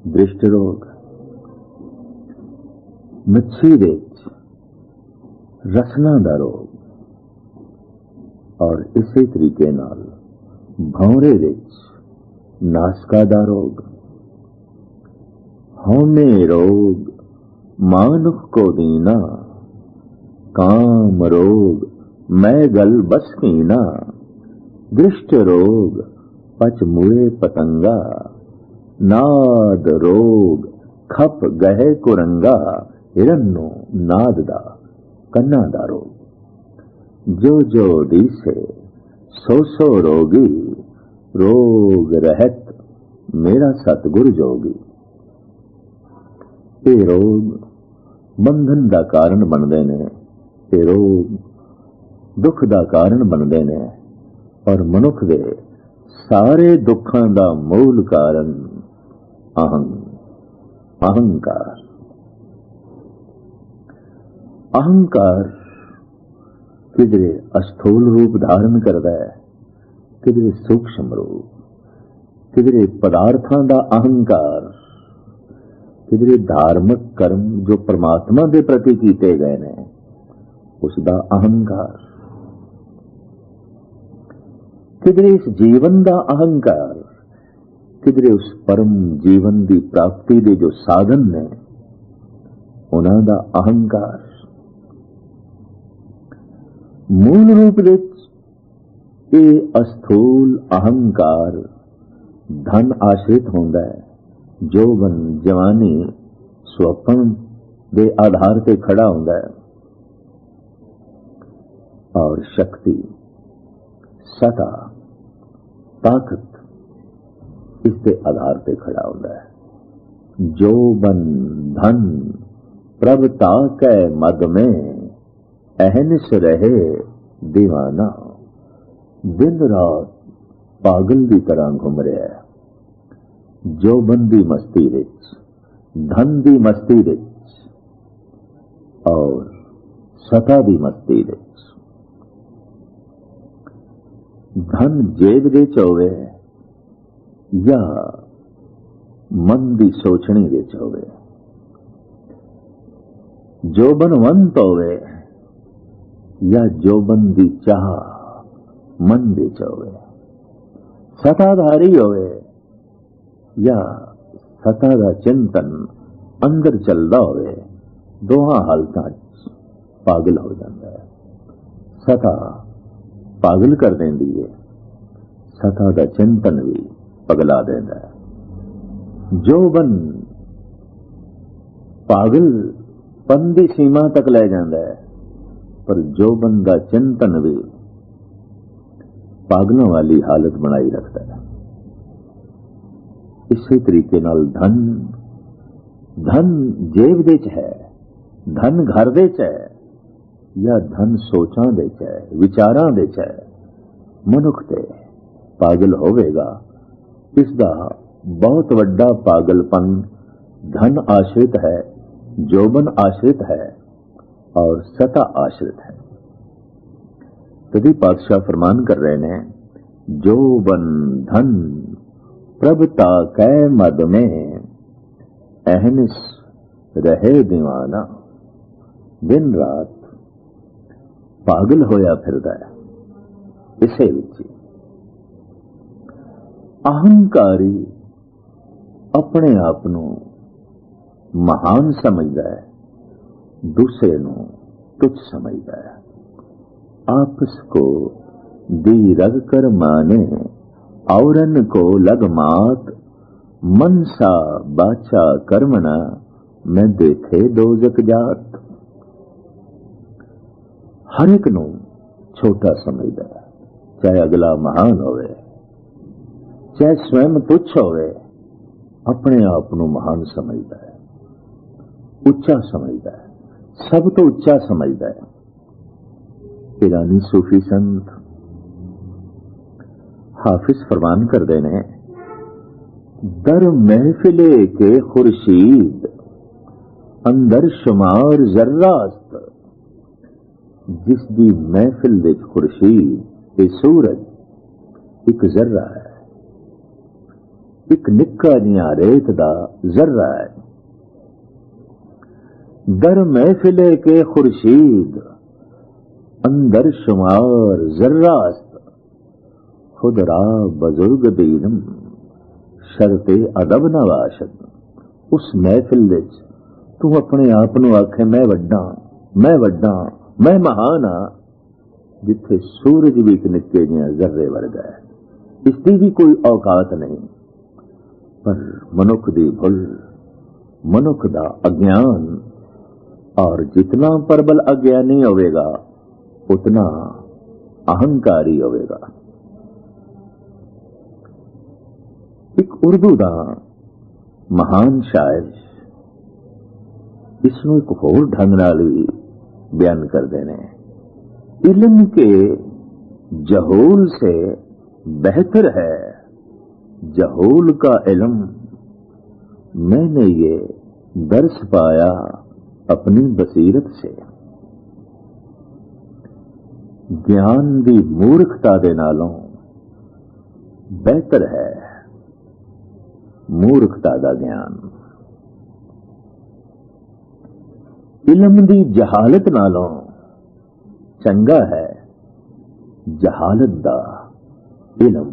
ਦ੍ਰਿਸ਼ਟ ਰੋਗ, ਮੱਛੀ ਵਿੱਚ ਰਸਨਾ ਦਾ ਰੋਗ, ਔਰ ਇਸੇ ਤਰੀਕੇ ਨਾਲ ਭੌਰੇ ਵਿੱਚ ਨਾਸਕਾ ਦਾ ਰੋਗ। ਹਉਮੈ ਰੋਗ ਮਾਨੁਖ ਕੋ ਦੀਨਾ, ਕਾਮ ਰੋਗ ਮੈਂ ਗਲ ਬਸ ਕੀਨਾ। ਦ੍ਰਿਸ਼ਟ ਰੋਗ ਪਚ ਮੁਏ ਪਤੰਗਾ, ਨਾਦ ਰੋਗ ਖਪ ਗਹਿ ਕੁਰੰਗਾ। ਹਿਰਨੋ ਨਾਦ ਦਾ ਕੰਨਾਂ ਦਾ ਰੋਗ। ਜੋ ਜੋ ਦੀਸੇ ਸੋ ਸੋ ਰੋਗੀ, ਰੋਗ ਰਹਿਤ ਮੇਰਾ ਸਤਿਗੁਰ ਜੋਗੀ। ਇਹ ਰੋਗ ਬੰਧਨ ਦਾ ਕਾਰਨ ਬਣਦੇ ਨੇ, ਇਹ ਰੋਗ ਦੁੱਖ ਦਾ ਕਾਰਨ ਬਣਦੇ ਨੇ, ਔਰ ਮਨੁੱਖ ਦੇ ਸਾਰੇ ਦੁੱਖਾਂ ਦਾ ਮੂਲ ਕਾਰਨ ਅਹੰਕਾਰ। ਅਹੰਕਾਰ ਕਿਧਰੇ ਅਸਥੂਲ ਰੂਪ ਧਾਰਨ ਕਰਦਾ ਹੈ, ਕਿਧਰੇ ਸੂਖਸ਼ਮ ਰੂਪ, ਕਿਧਰੇ ਪਦਾਰਥਾਂ ਦਾ ਅਹੰਕਾਰ, ਕਿਧਰੇ ਧਾਰਮਿਕ ਕਰਮ ਜੋ ਪਰਮਾਤਮਾ ਦੇ ਪ੍ਰਤੀ ਕੀਤੇ ਗਏ ਨੇ ਉਸ ਦਾ ਅਹੰਕਾਰ, ਕਿਧਰੇ ਇਸ ਜੀਵਨ ਦਾ ਅਹੰਕਾਰ, ਕਿਧਰੇ ਉਸ ਪਰਮ ਜੀਵਨ ਦੀ ਪ੍ਰਾਪਤੀ ਦੇ ਜੋ ਸਾਧਨ ਨੇ ਉਹਨਾਂ ਦਾ ਅਹੰਕਾਰ। ਮੂਲ ਰੂਪ ਵਿੱਚ ਇਹ ਅਸਥੂਲ ਅਹੰਕਾਰ ਧਨ ਆਸ਼ਰਿਤ ਹੁੰਦਾ ਹੈ। ਜੋਬਨ ਜਵਾਨੀ ਸੁਪਨ ਦੇ ਆਧਾਰ ਤੇ ਖੜਾ ਹੁੰਦਾ ਹੈ, ਔਰ ਸ਼ਕਤੀ ਸਤਾ ਤਾਕਤ ਇਸ ਦੇ ਆਧਾਰ ਤੇ ਖੜਾ ਹੁੰਦਾ ਹੈ। ਜੋਬਨ ਧਨ ਪ੍ਰਭ ਤਾਕੈ ਮਦ में ਅਹਨਿਸ ਰਹੇ دیਵਾਨਾ। ਦਿਨ ਰਾਤ ਪਾਗਲ ਦੀ ਤਰ੍ਹਾਂ ਘੁੰਮ ਰਿਹਾ ਹੈ, ਜੋਬਨ ਦੀ ਮਸਤੀ ਵਿੱਚ, ਧਨ ਦੀ ਮਸਤੀ ਵਿੱਚ, ਔਰ ਸਤਾ ਦੀ ਮਸਤੀ ਵਿੱਚ। ਧਨ ਜੇਬ ਦੇ ਚ ਹੋਵੇ ਜਾਂ ਮਨ ਦੀ ਸੋਚਣੀ ਵਿੱਚ ਹੋਵੇ, ਜੋਬਨਵੰਤ ਹੋਵੇ ਜਾਂ ਜੋਬਨ ਦੀ ਚਾਹ ਮਨ ਵਿੱਚ ਹੋਵੇ, ਸਤਾਧਾਰੀ ਹੋਵੇ ਜਾਂ ਸਤਾ ਦਾ ਚਿੰਤਨ ਅੰਦਰ ਚੱਲਦਾ ਹੋਵੇ, ਦੋਹਾਂ ਹਾਲਤਾਂ 'ਚ ਪਾਗਲ ਹੋ ਜਾਂਦਾ ਹੈ। ਸਤਾ ਪਾਗਲ ਕਰ ਦਿੰਦੀ ਹੈ, ਸਤਾ ਦਾ ਚਿੰਤਨ ਵੀ ਪਗਲਾ ਦਿੰਦਾ ਹੈ। ਜੋਬਨ ਪਾਗਲਪਨ ਦੀ ਸੀਮਾ ਤੱਕ ਲੈ ਜਾਂਦਾ ਹੈ, ਪਰ ਜੋਬਨ ਦਾ ਚਿੰਤਨ ਵੀ ਪਾਗਲਾਂ ਵਾਲੀ ਹਾਲਤ ਬਣਾਈ ਰੱਖਦਾ ਹੈ। ਇਸੇ ਤਰੀਕੇ ਨਾਲ ਧਨ ਜੇਬ ਦੇ ਚ ਹੈ, ਧਨ ਘਰ ਦੇ ਚ ਹੈ, ਜਾਂ ਧਨ ਸੋਚਾਂ ਦੇ ਚ ਹੈ, ਵਿਚਾਰਾਂ ਦੇ ਚ ਹੈ। ਮਨੁੱਖ ਤੇ ਪਾਗਲ ਹੋਵੇਗਾ, ਇਸ ਦਾ ਬਹੁਤ ਵੱਡਾ ਪਾਗਲਪਨ ਧਨ ਆਸ਼ਰਿਤ ਹੈ, ਜੋਬਨ ਆਸ਼ਰਿਤ ਹੈ, ਔਰ ਸਤਾ ਆਸ਼ਰਿਤ ਹੈ। तभी पातशाह फरमान कर रहे ने, जोबन धन प्रभता कै मद में अहनिस रहे दीवाना। दिन रात पागल होया फिरदा है इसे विच। अहंकारी अपने आप नूं महान समझदा है, दूसरे नूं तुच्छ समझदा है। आपस को दी रग कर माने, औरन को लग मात। मनसा बाचा कर्मणा, मैं देखे दोजक जात। हर एक नूं छोटा समझदा है, चाहे अगला महान होवे, चाहे स्वयं तुच्छ होवे, अपने आप नूं महान समझदा है, उच्चा समझदा है, सब तो उच्चा समझदा है। ईरानी सूफी संत हाफिज फरमान कर देने, दर महफिले के खुर्शीद अंदर शुमार जर्रास्त। जिस दी महफिल विच खुर्शीद ते सूरज एक जर्रा है, ਇੱਕ ਨਿੱਕਾ ਜਿਹਾ ਰੇਤ ਦਾ ਜ਼ਰਰਾ ਹੈ। در محفل کے خورشید اندر شمار ذرہ است، خود را بزرگ بینم شرط ادب نہ باشد۔ اس محفل وچ تو اپنے آپ نو آکھے میں وڈا میں مہان ہاں، جتھے سورج بھی ایک نکے جہاں ذرے ورگا ہے، اس کی بھی کوئی اوقات نہیں۔ پر منکھ دی بھل، منکھ دا اگیان، اور جتنا پربل اگیانی ہوئے گا اتنا اہنکاری ہوئے گا۔ ایک اردو دا مہان شاعر اس میں ایک اور ڈھنگ نال بھی بیان کرتے ہیں، علم کے جہول سے بہتر ہے جہول کا علم، میں نے یہ درس پایا اپنی بصیرت سے۔ گیان دی مورکھتا دے نالوں بہتر ہے مورکھتا دا گیان، علم دی جہالت نالوں چنگا ہے جہالت دا علم۔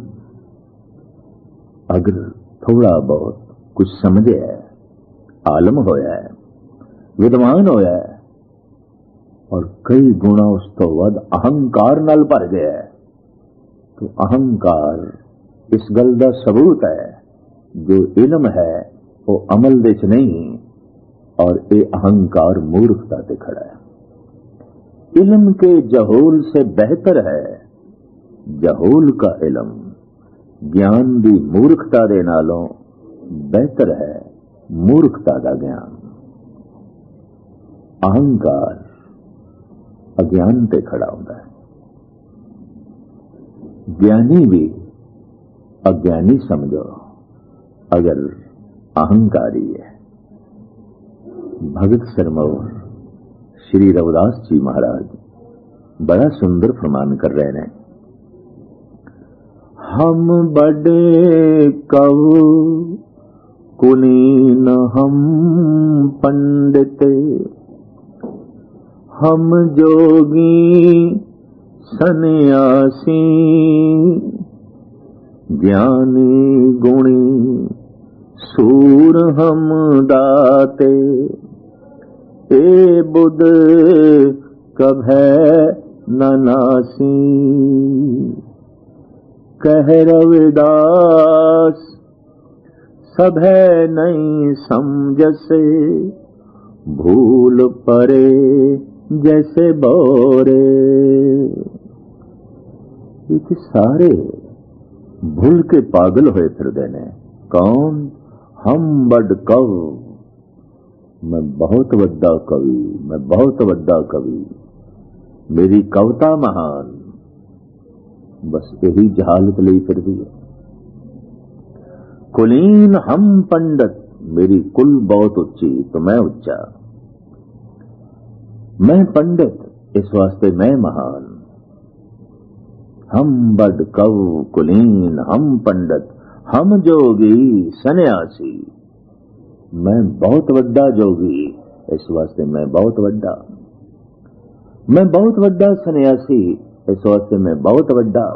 اگر تھوڑا بہت کچھ سمجھے ہے، عالم ہویا ہے، ودوان ہویا ہے، اور کئی گنا اس تو ود اہنکار نال بھر گیا ہے، تو اہنکار اس گل دا ثبوت ہے جو علم ہے وہ عمل دے چ نہیں، اور اے اہنکار مورکھتا تے کھڑا ہے۔ علم کے جہول سے بہتر ہے جہول کا علم، گیان دی مورکھتا دے نالوں بہتر ہے مورکھتا دا گیان۔ اہنکار اگیان تے کھڑا ہوتا ہے، گیانی بھی اگیانی سمجھو اگر اہنکاری ہے۔ بھگت سرمور شری رویداس جی مہاراج بڑا سندر فرمان کر رہے ہیں، ہم بڑے کو کنین ہم پنڈت، ہم جوگی سنیاسی، گیانی گنی سور ہم داتے، اے بدھ کب ہے نہ ناسی، کہہ رویداس سب ہے نہیں سمجھ سے، بھول پرے جیسے بورے۔ یہ سارے بھول کے پاگل ہوئے پھر دینے۔ کون؟ ہم بڑ کو، میں بہت وڈا کوی، میں بہت وڈا کوی، میری کوتا مہان، بس یہی جہالت لی پھر دی ہے۔ کلین ہم پنڈت، میری کل بہت اچھی تو میں اچا، میں پنڈت اس واسطے میں مہان۔ ہم بڑ کو کلین ہم پنڈت، ہم جوگی سنیاسی، میں بہت وڈا جوگی اس واسطے میں بہت وڈا، میں بہت وڈا سنیاسی اس واسطے میں بہت وڈا،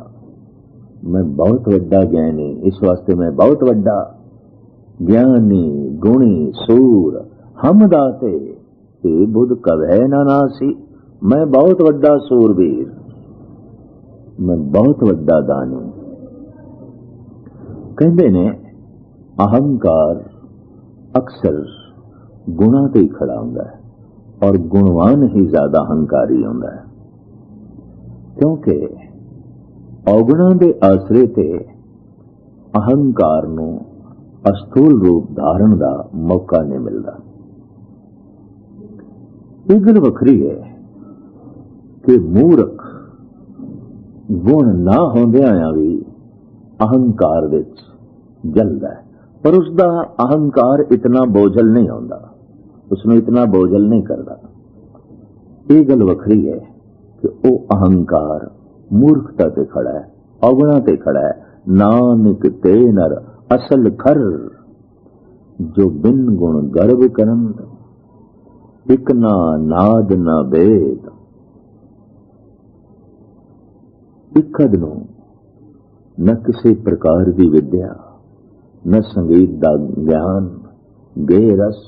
میں بہت وڈا گیانی اس واسطے میں بہت وڈا، گیانی گنی سور ہم داتے، اے بدھ کب ہے نہ ناسی، میں بہت وڈا سوربیر، میں بہت وڈا دانی۔ کہندے نے اہنکار اکثر گنا تے ہی کھڑا ہوندا ہے، اور گنوان ہی زیادہ اہنکاری ہوندا ہے، کیونکہ اوگنا دے آسرے تے اہنکار نو استھول روپ دھارن دا موقع نہیں ملتا۔ یہ گل وکھری ہے کہ مورکھ گن نہ ہوندیاں بھی اہنکار وچ جلدا ہے، پر اس دا اہنکار اتنا بوجھل نہیں ہوندا، اس نو اتنا بوجھل نہیں کردا۔ یہ گل وکھری ہے کہ او اہنکار مورکھتا تے کھڑا ہے، اوگنا تے کھڑا ہے، نانک تے نر ਅਸਲ ਖਰ ਜੋ ਬਿਨ ਗੁਣ ਗਰਭ ਕਰੰਦ, ਇਕ ਨਾ ਨਾਦ ਨਾ ਬੇਦ। ਇਕਦ ਨੂੰ न किसी प्रकार की विद्या, न संगीत का ज्ञान, गे रस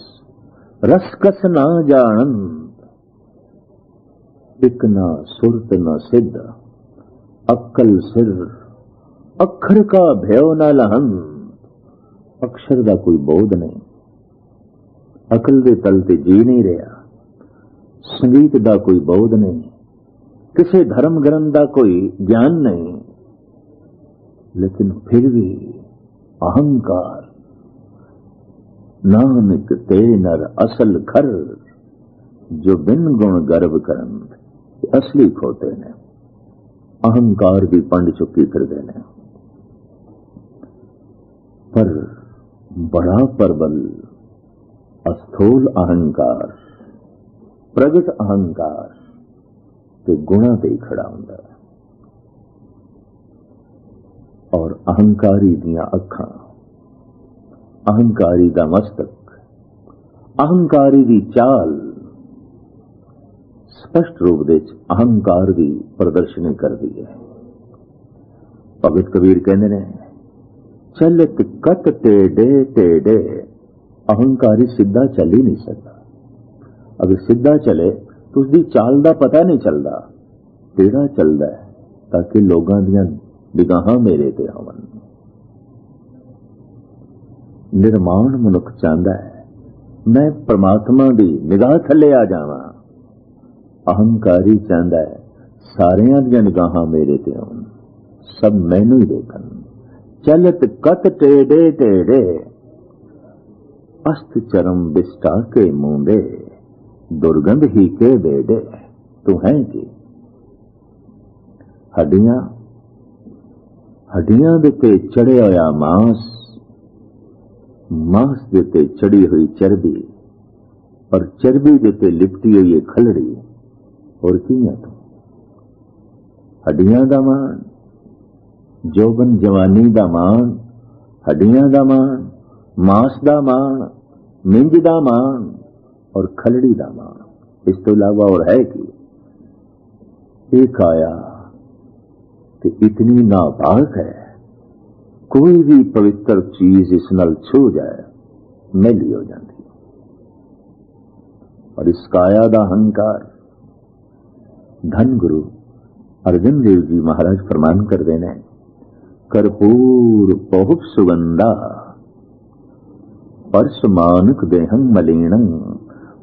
रस कस ना जानंद। इक ना सुरत न सिद्ध, अक्कल सिर अखर का भ्यो न लहंद। अक्षर का कोई बोध नहीं, अकल के तल ते जी नहीं रहा। संगीत का कोई बोध नहीं, किसी धर्म ग्रंथ का कोई ज्ञान नहीं, लेकिन फिर भी अहंकार। नानक ते नर असल खर, जो बिन गुण गर्व करन। असली खोते ने, अहंकार की पंड चुकी फिरदे ने। पर बड़ा प्रबल अस्थूल अहंकार, प्रगट अहंकार ते गुणा ते खड़ा हुंदा है। और अहंकारी दियां अखां, अहंकारी दा मस्तक, अहंकारी दी चाल स्पष्ट रूप दे अहंकार दी प्रदर्शनी करदी है। भगत कबीर कहंदे ने, चलत कत टेढ़े टेढ़े। अहंकारी सीधा चल ही नहीं सकता। अगर सीधा चले तो उसकी चाल का पता नहीं चलता, टेढ़ा चलता है ताकि लोगों दियां निगाहां मेरे ते होवन। निर्माण मनुख चाहता है मैं परमात्मा की निगाह थले आ जावां। अहंकारी चाहता है सारियां दियां निगाहां मेरे ते होवन, सब मैनू ही देखन। चलत कत टेढ़े टेढ़े, अस्त चरम बिस्टा के मूंडे। दुर्गंध ही के बेड़े, तू है कि हड्डियां हड्डियां दे ते चढ़िया होया मांस, मांस दे ते चढ़ी हुई चर्बी, और चर्बी दे ते लिपटी हुई खलड़ी। और की है तू? हड्डियां दा मान, जोबन जवानी दा मान, हड्डियां दा मान, मांस दा मान, मिंज दा मान और खलड़ी दा मान। इस तो इलावा और है कि एक आया कि इतनी नापाक है, कोई भी पवित्र चीज इस नाल छू जाए मैली हो जाती है। और इस काया दा अहंकार, धन गुरु अर्जन देव जी महाराज फरमान करते हैं, कर्पूर बहुत सुगंधा, परस मानुक देहं मलीणं,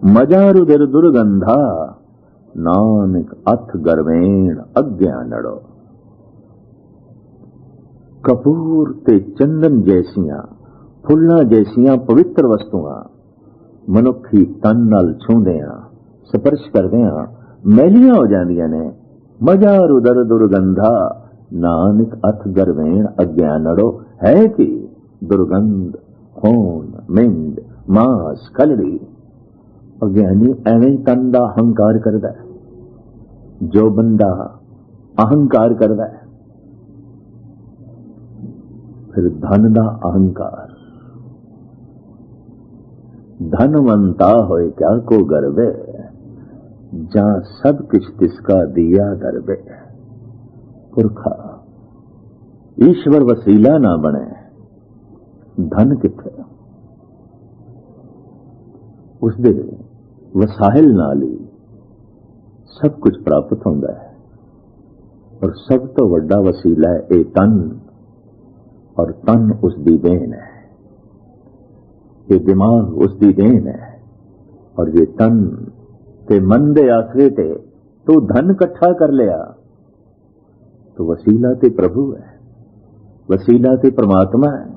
मजा रुदर दुर्गंधा, नानक अथ गर्वेण अज्ञानड़ो। कपूर ते चंदन जैसियां, फुल्लां जैसियां पवित्र वस्तुआं मनुखी तन नाल छूंदियां, स्पर्श करदियां मैलियां हो जांदियां ने। मजा रुदर दुर्गंधा, नानक अथ गर्वेण अज्ञानड़ो। है कि दुर्गंध, खून, मिंड, मांस, खलड़ी। अज्ञानी एवें तन दा अहंकार करदा है, जो बंदा अहंकार करदा है। फिर धन दा अहंकार, धनवंता होए क्या को गर्वे, जहां सब कुछ तिसका दिया दरबे। पुरखा ईश्वर वसीला ना बने, धन किथे? उसदे वसाइल नाल ही सब कुछ प्राप्त होंदा है। और सब तो वड्डा वसीला है ये तन, और तन उसकी देन है। ये दिमाग उसकी देन है, और ये तन ते मन दे आसरे ते तू धन कट्ठा कर लिया तो वसीला ते प्रभु है, वसीला ते परमात्मा है।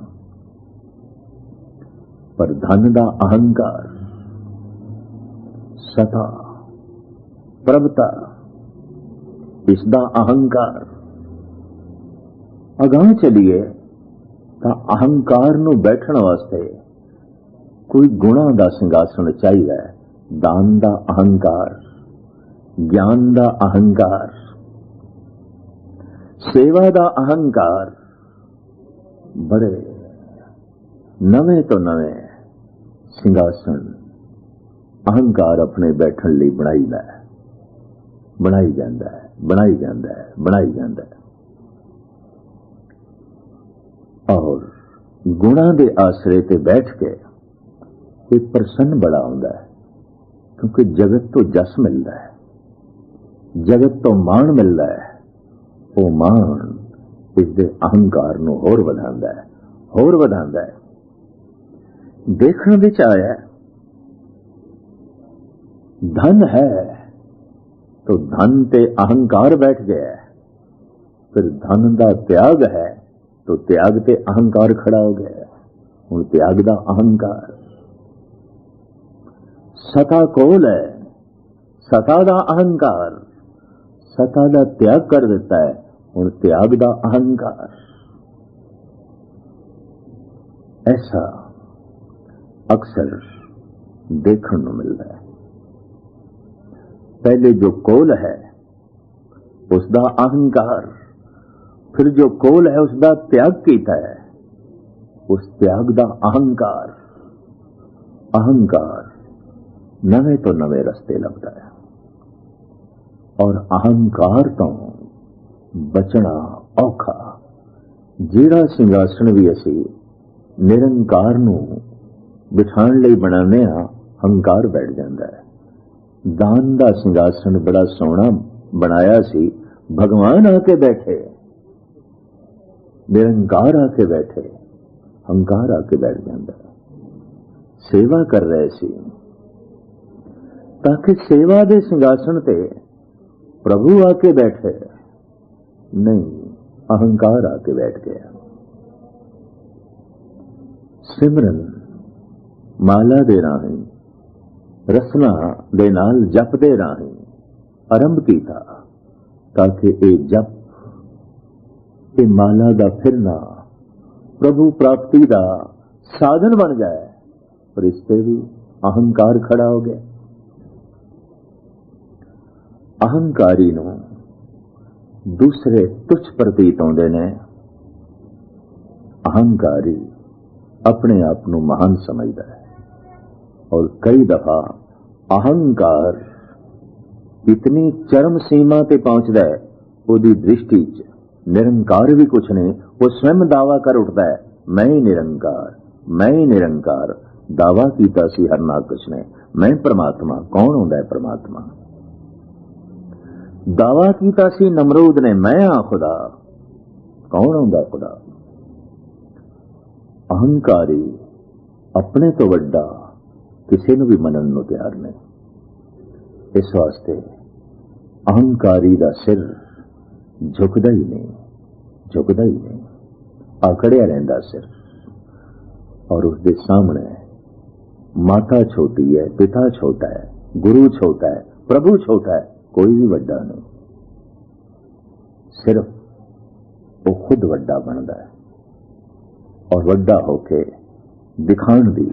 पर धन दा अहंकार, सता, प्रभुता, इसदा अहंकार अगां चलिए तो अहंकार नूं बैठण वास्ते कोई गुणा दा सिंघासन चाहिए। दान दा अहंकार, ज्ञान दा अहंकार, सेवा दा अहंकार, बड़े ਨਵੇਂ ਤੋਂ ਨਵੇਂ ਸਿੰਘਾਸਣ ਅਹੰਕਾਰ ਆਪਣੇ ਬੈਠਣ ਲਈ ਬਣਾਈ ਜਾਂਦਾ ਹੈ। ਔਰ ਗੁਣਾਂ ਦੇ ਆਸਰੇ ਤੇ ਬੈਠ ਕੇ ਇਹ ਪ੍ਰਸੰਨ ਬੜਾ ਹੁੰਦਾ ਹੈ, ਕਿਉਂਕਿ ਜਗਤ ਤੋਂ ਜਸ ਮਿਲਦਾ ਹੈ, ਜਗਤ ਤੋਂ ਮਾਣ ਮਿਲਦਾ ਹੈ। ਉਹ ਮਾਣ ਇਸ ਦੇ ਅਹੰਕਾਰ ਨੂੰ ਹੋਰ ਵਧਾਉਂਦਾ ਹੈ। ਦੇਖਣ ਵਿੱਚ ਆਇਆ धन है तो धन ते अहंकार बैठ गया, फिर धन का त्याग है तो त्याग ते अहंकार खड़ा हो गया। हुण त्याग दा अहंकार, सता कोल है, सता दा अहंकार, सता दा त्याग कर देता है, हुण त्याग दा अहंकार। ऐसा अक्सर देखने को मिलता है। पहले जो कोल है उसका अहंकार, फिर जो कोल है उसका त्याग कीता है, उस त्याग का अहंकार। अहंकार नवे तो नवे रस्ते लगता है, और अहंकार तो बचना औखा। जिहड़ा सिंघासन भी असी निरंकार नूं बिठाण लई बनाने आ, हंकार बैठ जाता है। दान का सिंघासन बड़ा सोहना बनाया सी, भगवान आके बैठे, निरंकार आके बैठे, हंकार आके बैठ जाता है। सेवा कर रहे सी, ताकि सेवा दे सिंघासन ते प्रभु आके बैठे, नहीं अहंकार आके बैठ गया। सिमरन माला दे राही, रसना दे नाल जप दे राही आरंभ कीता, ताकि ये जप, ये माला दा फिरना प्रभु प्राप्ति दा साधन बन जाए। पर इससे भी अहंकार खड़ा हो गया। अहंकारी नूं दूसरे तुच्छ प्रतीत होंदे ने। अहंकारी अपने आप नूं महान समझदा है, और कई दफा अहंकार इतनी चरम सीमा ते पहुंचता है, उसकी दृष्टि च निरंकार भी कुछ नहीं। वो स्वयं दावा कर उठता है, मैं ही निरंकार। दावा कीता सी हरनाकश ने, मैं परमात्मा। कौन होंदा है परमात्मा? दावा कीता सी नमरूद ने, मैं हाँ खुदा। कौन होंदा खुदा? अहंकारी अपने तो वड्डा किसी नूं भी मनन नूं तैयार नहीं। इस वास्ते अहंकारी दा सिर झुकदा ही नहीं, आकड़िया रहिंदा सिर। और उसके सामने माता छोटी है, पिता छोटा है, गुरु छोटा है, प्रभु छोटा है, कोई भी वड्डा नहीं। सिर्फ वो खुद वड्डा बनता है, और वड्डा होके दिखाने की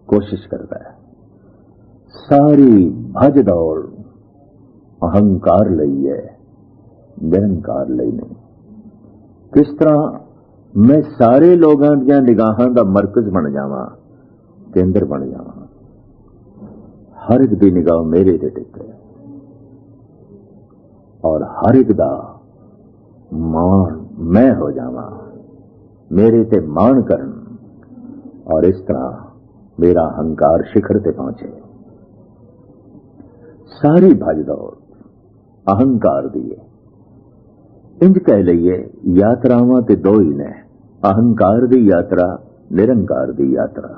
कोशिश करता है। सारी भज दौड़ अहंकार लई है, निरंकार लई नहीं। किस तरह मैं सारे लोगों दी निगाहां दा मरकज बन जावां, केंद्र बन जावां, हर एक दी निगाह मेरे ते टिके, और हर एक दा मान मैं हो जावां, मेरे ते मान करन, और इस तरह मेरा अहंकार शिखर ते पहुंचे। सारी भज दौड़ अहंकार दी है। इंज कह लईए यात्रावां ते दो ही ने, अहंकार दी यात्रा, निरंकार दी यात्रा।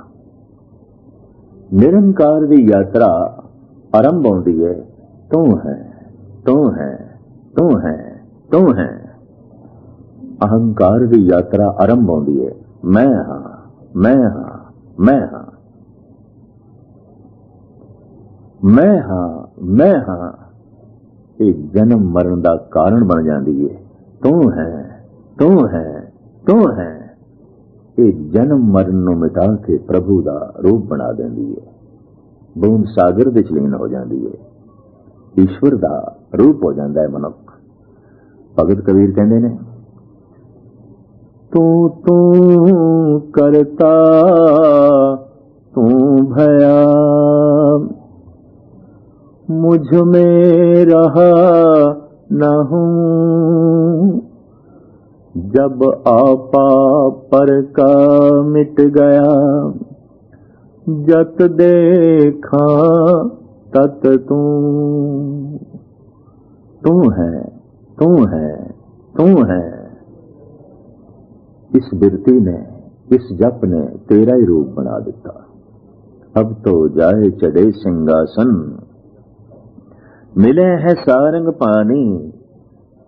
निरंकार दी यात्रा आरंभ होंदी है, तू है, तू है, तू है, तू है। अहंकार की यात्रा आरंभ होती है, मैं हाँ, मैं हाँ, मैं हाँ, मैं हाँ, मैं हाँ। एक जन्म मरण का कारण बन जाती है। तू है, तू है, तू है। एक जन्म मरण नूं मिटा के प्रभु का रूप बना देती है। बूंद सागर विच लीन हो जाती है, ईश्वर का रूप हो जाता है मनुख। भगत कबीर कहते ने, तू करता तू भया, मुझ में रहा न हूँ। जब आपा पर का मिट गया, जत देखा तत तू। तू है, तू है, तू है। इस बिरती ने, इस जप ने तेरा ही रूप बना दिता। अब तो जाए चढ़े सिंहासन, मिले हैं सारंग पानी।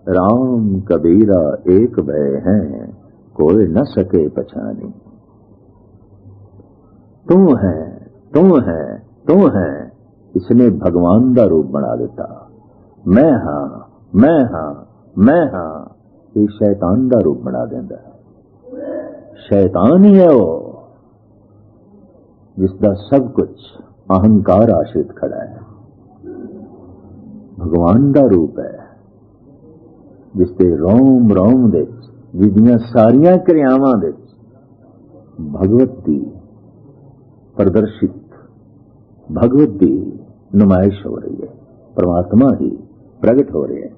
राम कबीरा एक भय हैं, कोई न सके पहचानी। तू है, तू है, तू है। इसने भगवान का रूप बना दिता। मैं हाँ, मैं हाँ, मैं हाँ, ये शैतान का रूप बना देंदा। शैतान ही है वो जिसका सब कुछ अहंकार आश्रित खड़ा है। भगवान का रूप है जिसके रोम रोम दे, जिसदियां सारियां क्रियावां दे भगवत की प्रदर्शित, भगवत की नुमाइश हो रही है। परमात्मा ही प्रगट हो रहे हैं।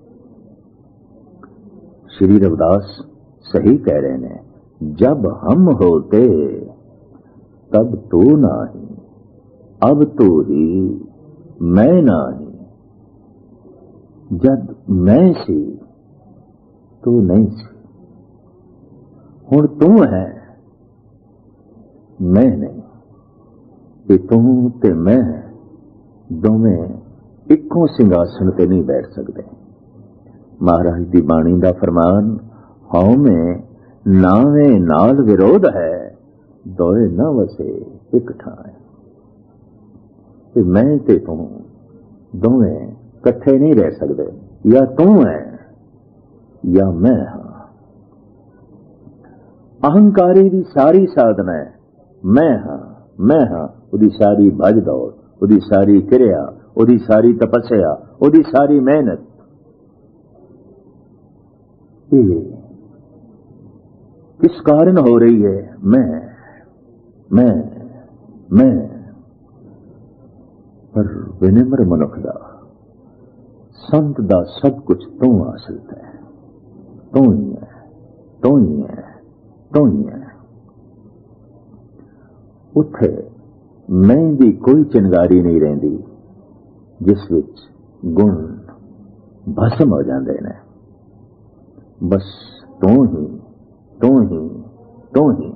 श्री रविदास सही कह रहे हैं, जब हम होते तब तू नाही, अब तू ही मैं नाही। जब मैं सी तू नहीं सी, हुण तू है मैं नहीं। कि तू ते मैं दोवें इक्को सिंघासन ते नहीं बैठ सकते। महाराज की बाणी का फरमान, हौ में नावे नाल विरोध है, दोए न वसे एक ठाए। मैं ते तू दोवें कट्ठे नहीं रह सकते। या तू है या मैं हाँ। अहंकारी की सारी साधना है मैं हाँ, मैं हाँ। उदी सारी भज दौड़, उदी सारी क्रिया, उदी सारी तपस्या, उदी सारी मेहनत किस कारण हो रही है? मैं पर विनम्र मनुख दा, संत दा सब कुछ तू हासिल है। तू ही है, तू ही है, तू ही है। उत्थे मैं दी कोई चिंगारी नहीं रहिंदी जिस विच गुण भस्म हो जाते हैं। बस तू ही, तू ही, तू ही।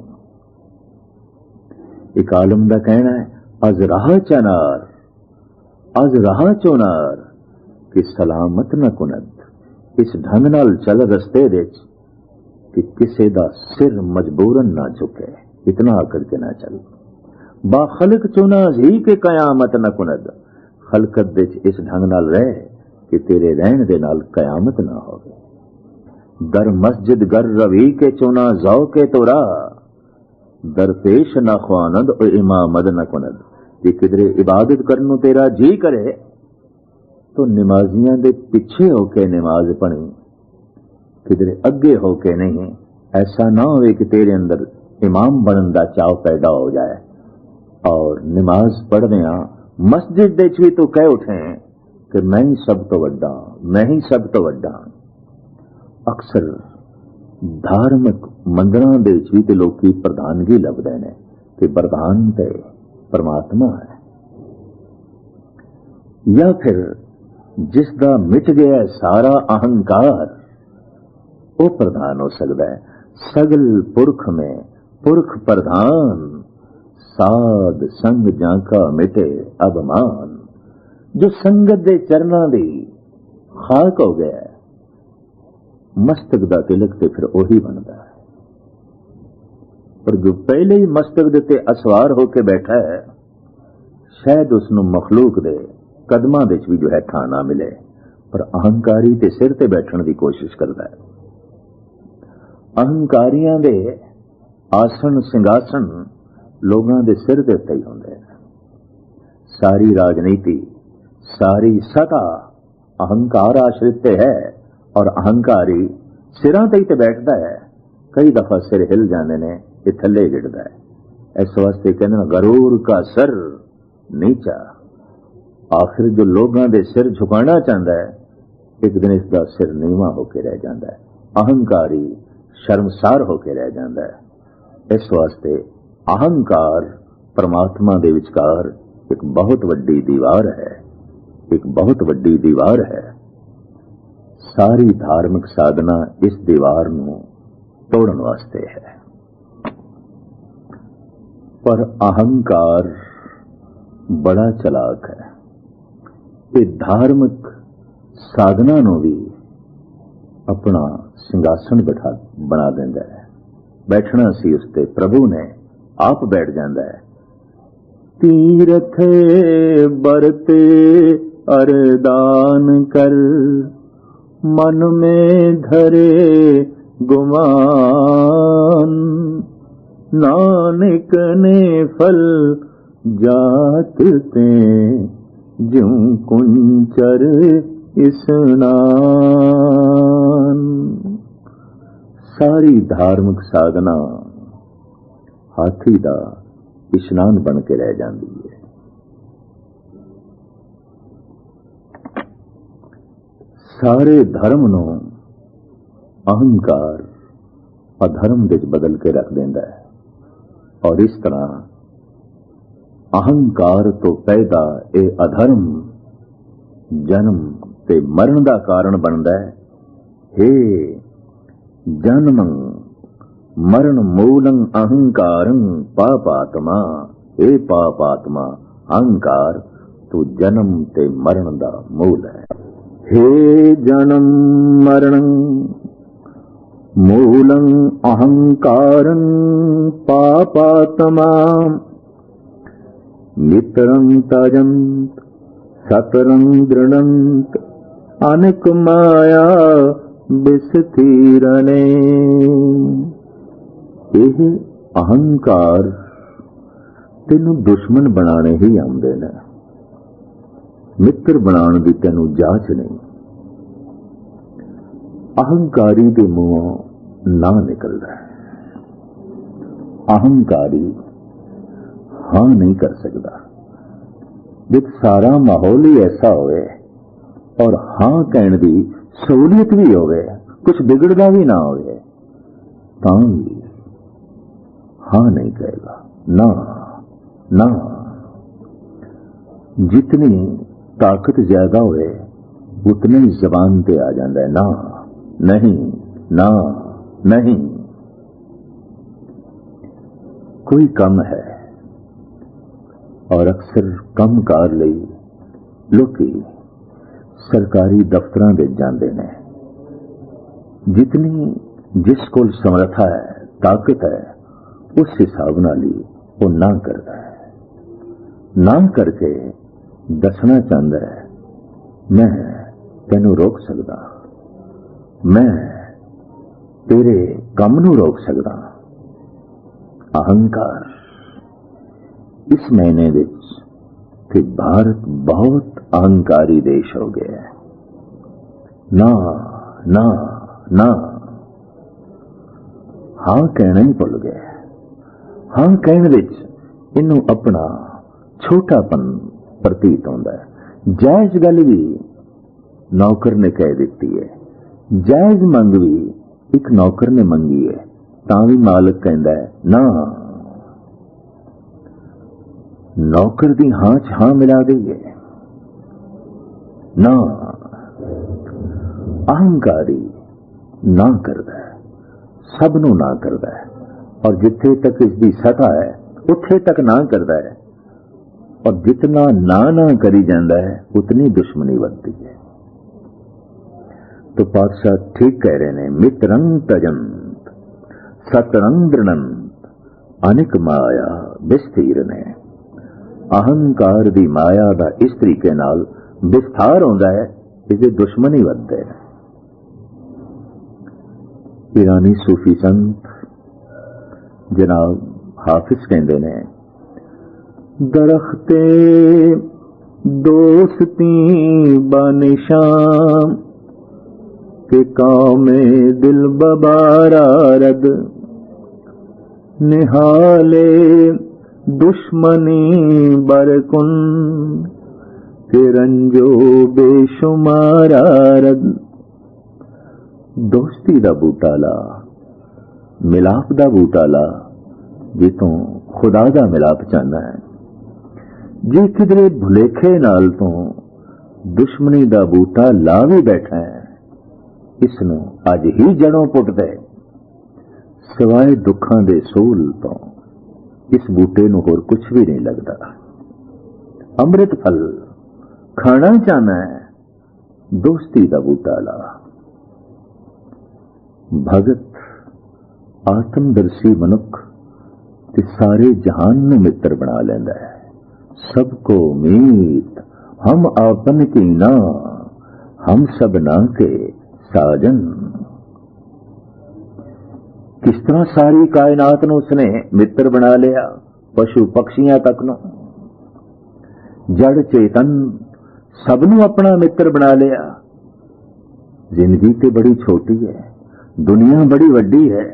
एक आलम का कहना है, अज राह चनार, अज राह चोनार कि सलामत न कुनद। इस ढंग नाल चल रस्ते दे कि किसे दा सिर मजबूरन ना झुके, इतना आकर के ना चल। बाखलक चुना ही के कयामत न कुनद। खलकत दे इस ढंग नाल रह कि तेरे रहन दे नाल कयामत ना होवे। दर मस्जिद गर रवी के चुना जाओ के तोरा, दरपेश न ख्वानद और इमामद न कुनद। कि किधरे इबादत करनू तेरा जी करे तो नमाजियां दे पीछे होके नमाज पढ़ी, किधरे अगे होके नहीं। ऐसा ना होवे कि तेरे अंदर इमाम बनन दा चाव पैदा हो जाए और नमाज पढ़दियां मस्जिद दे भी तो कह उठे कि मैं ही सब तो वड्डा, मैं ही सब तो वड्डा। अक्सर धार्मिक मंदिरां दे भी तो लोकी प्रधानगी लभदे ने कि प्रधान ते परमात्मा है। या फिर जिसका मिट गया सारा अहंकार वो प्रधान हो सकता है। सगल पुरख में पुरख प्रधान, साध संग जाका मिटे अभिमान। जो संगत दे चरना दी खाक हो गया, मस्तक दा तिलक ते फिर ओही बनता है। पर जो पहले ही मस्तक दे ते असवार होके बैठा है, शायद उसनु मखलूक दे कदमां दे भी जो है ठा ना मिले, पर अहंकारी ते सिर ते बैठण दी कोशिश करता है। अहंकारियां दे आसन सिंघासन लोगों के सिर के उत्ते ही होंदे हैं। सारी राजनीति, सारी सत्ता अहंकार आश्रित है और अहंकारी सिरां ते ही ते बैठता है। कई दफा सिर हिल जाते हैं, ये थले गिरता है। इस वास्ते कहते हैं गरूर का सर नीचा। आखिर जो लोगों के सिर झुकाना चाहता है, एक दिन इसका सिर नीवा होकर रह जाता है। अहंकारी शर्मसार होकर रह जाता है। इस वास्ते अहंकार परमात्मा दे विचकार एक बहुत वड्डी दीवार है, एक बहुत वड्डी दीवार है। सारी धार्मिक साधना इस दीवार नूं तोड़न वास्ते है। पर अहंकार बड़ा चलाक है। ये धार्मिक साधना नूं भी अपना सिंघासन बना देंदा है। बैठना सी उसते प्रभु ने आप बैठ जाता है। तीरथ बरते अरदान कर, मन में धरे गुमान, नानक ने फल जात ते ज्यों कुंचर स्नान। सारी धार्मिक साधना हाथी दा इशनान बन के रह जाती है। सारे धर्म नूं अहंकार अधर्म विच बदल के रख देंदा है। और इस तरह अहंकार तो पैदा ये अधर्म जन्म ते मरण का कारण बनता है। हे जन्मं मरण मूलं अहंकारं पापात्मा, हे पापात्मा अहंकार तू जन्म ते मरण का मूल है। हे जन्म मरणं मूलं अहंकारं पापात्मा, मित्रं तजंत सतरं दृढ़ंत, अनेक माया बिस्थिरने। यह अहंकार तेनू दुश्मन बनाने ही आंदे ने, मित्र बनाने की तेनू जाच नहीं। अहंकारी के मुंहों ना निकलता है। अहंकारी हाँ नहीं कर सकता। जब सारा माहौल ही ऐसा होए और हाँ कहने की सहूलियत भी होवे, कुछ बिगड़ता भी ना होवे, तां भी हाँ नहीं कहेगा। ना ना, जितनी ताकत ज्यादा होए उतने ही जबान पे आ जाता है ना नहीं ना नहीं। कोई कम है और अक्सर कम कार लई लोकी सरकारी दफ्तरां दे जांदे ने। जितनी जिस कोल समर्था है, ताकत है, उस हिसाब नाल ही वो ना करता है। ना करके दसना चाहता है मैं तेनू रोक सकदा, मैं तेरे काम नू रोक सकदा। अहंकार इस महीने विच कि भारत बहुत अहंकारी देश हो गया है। ना ना ना, हाँ कहना ही भुल गया। हाँ कहने विच इनू अपना छोटापन प्रतीत होता है। जायज गल भी नौकर ने कह दी है, जायज मंग भी एक नौकर ने मंगी है, तां भी मालिक कहता है ना। नौकर दी हां च हां मिला दी है ना। अहंकारी ना करता है, सबनों ना करता है, और जिथे तक इसकी सतह है उथे तक ना करता है। और जितना ना करी जाता है उतनी दुश्मनी बनती है। तो पातशाह ठीक कह रहे ने, मित्रं तजंत सतरं दृढ़ंत, अनेक माया विस्तीर ने। अहंकार दी माया दा इस तरीके नाल विस्तार होंदा है, इसके दुश्मन ही बनते हैं। ईरानी सूफी संत जनाब हाफिज कहते ने, दरख्ते दोस्ती बानिशाम, کہ کامے دل ببارا رد نہالے دشمنی برکن کہ رنجو بے شمارا رد دوستی دا بوٹا لا ملاپ دا بوٹا لا جتوں خدا دا ملاپ چاہنا ہے جے کدرے بھلیکھے نال تو دشمنی دا بوٹا لا بھی بیٹھا ہے اس نو اج ہی جڑوں پٹ دے سوائے دکھاں دے سول تو اس بوٹے نو ہور کچھ بھی نہیں لگتا امرت پھل کھانا چاہنا ہے دوستی دا بوٹا لا بھگت آتم درسی منک تے سارے جہان نو متر بنا لیندا ہے سب کو میت ہم آپن کی نا ہم سب نا کے ساجن کس طرح ساری کائنات نو اس نے متر بنا لیا پشو پکشیاں تک نو جڑ چیتن سب نو اپنا متر بنا لیا زندگی تے بڑی چھوٹی ہے دنیا بڑی وڈی ہے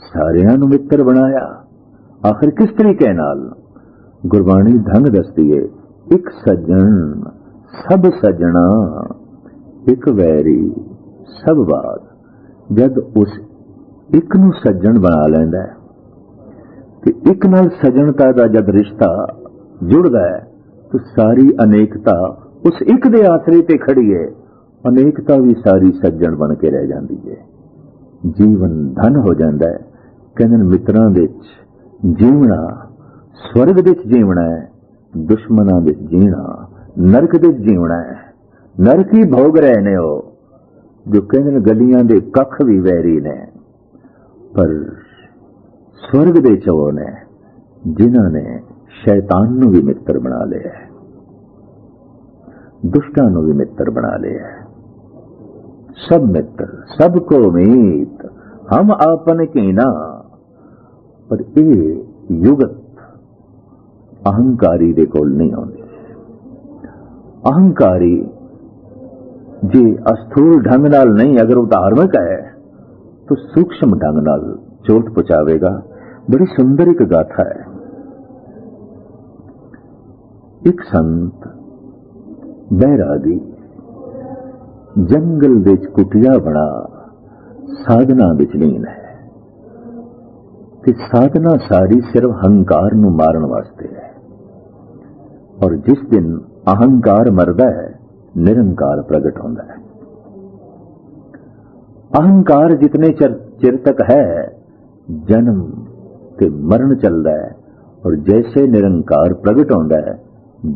ساریاں نو متر بنایا آخر کس طریقے نال گربانی دھنگ دستی ہے ایک سجن سب سجنا ایک ویری سب بات جد اس ایک نو سجن بنا لیندا ہے کہ ایک نال سجنتا دا جد رشتہ جڑدا ہے تو ساری انیکتا اس ایک دے آسرے تے کھڑی ہے انیکتا بھی ساری سجن بن کے رہ جاندی ہے جیون دھن ہو جاندا ہے کہندے متراں وچ جیونا سورگ وچ جیونا ہے دشمناں وچ جینا نرک وچ جیونا ہے نرک ہی بھوگ رہے نے ہو جو کہندے گلیاں دے ککھ بھی ویری نے پر سورگ دے چو نے جنہاں نے شیطان نو بھی متر بنا لیا ہے دشتاں نو بھی متر بنا لیا ہے سب متر سب کو میت ہم آپن کی نا پر اے یگت اہنکاری دے کول نہیں ہوندی اہنکاری جی استھول ڈھنگ نال نہیں اگر وہ دھارمک ہے تو سوکشم ڈھنگ نال چوٹ پہنچاوے گا بڑی سندر ایک گاتھا ہے ایک سنت بیراگی جنگل وچ کٹیا بنا سادنا وچ لین ہے کہ سادنا ساری صرف ہنکار نو مارن واسطے ہے اور جس دن اہنکار مردا ہے نرنکار پرگٹ ہوتا ہے اہنکار جتنے چر تک ہے جنم تے مرن چلتا ہے اور جیسے نرنکار پرگٹ ہوتا ہے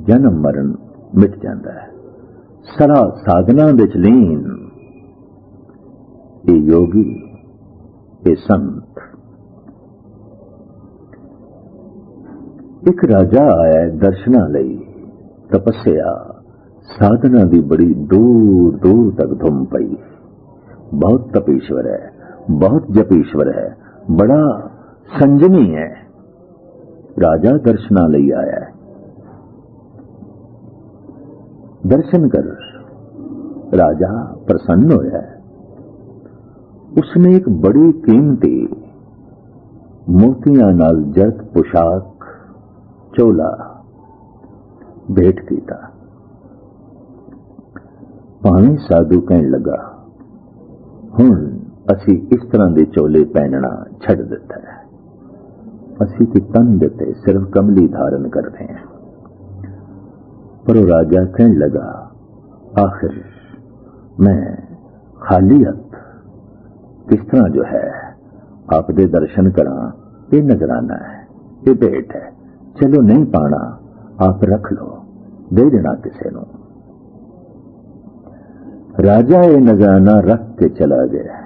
جنم مرن مٹ جاتا ہے سرا سادنا وچ لین اے یوگی اے سنت ایک راجا آیا درشنا لئی تپسیا سادنا دی بڑی دور دور تک دھم پئی بہت تپیشور ہے بہت جپیشور ہے بڑا سنجمی ہے راجا درشنا لئی آیا ہے درشن کر راجا پرسن ہویا ہے اس نے ایک بڑی قیمتی موتیاں نال جرت پوشاک چولا بھیٹ کیتا پانی سادھو کہن لگا ہن اسی اس طرح دے چولے پہننا چھڑ دیتا ہے اسی کی تن دیتے صرف کملی دھارن کرتے ہیں پر وہ راجا کہن لگا آخر میں خالیت کس طرح جو ہے آپ دے درشن کراں یہ نظرانہ ہے یہ بھیٹ ہے چلو نہیں پانا آپ رکھ لو دے دینا کسے نو راجا یہ نظرانہ رکھ کے چلا گیا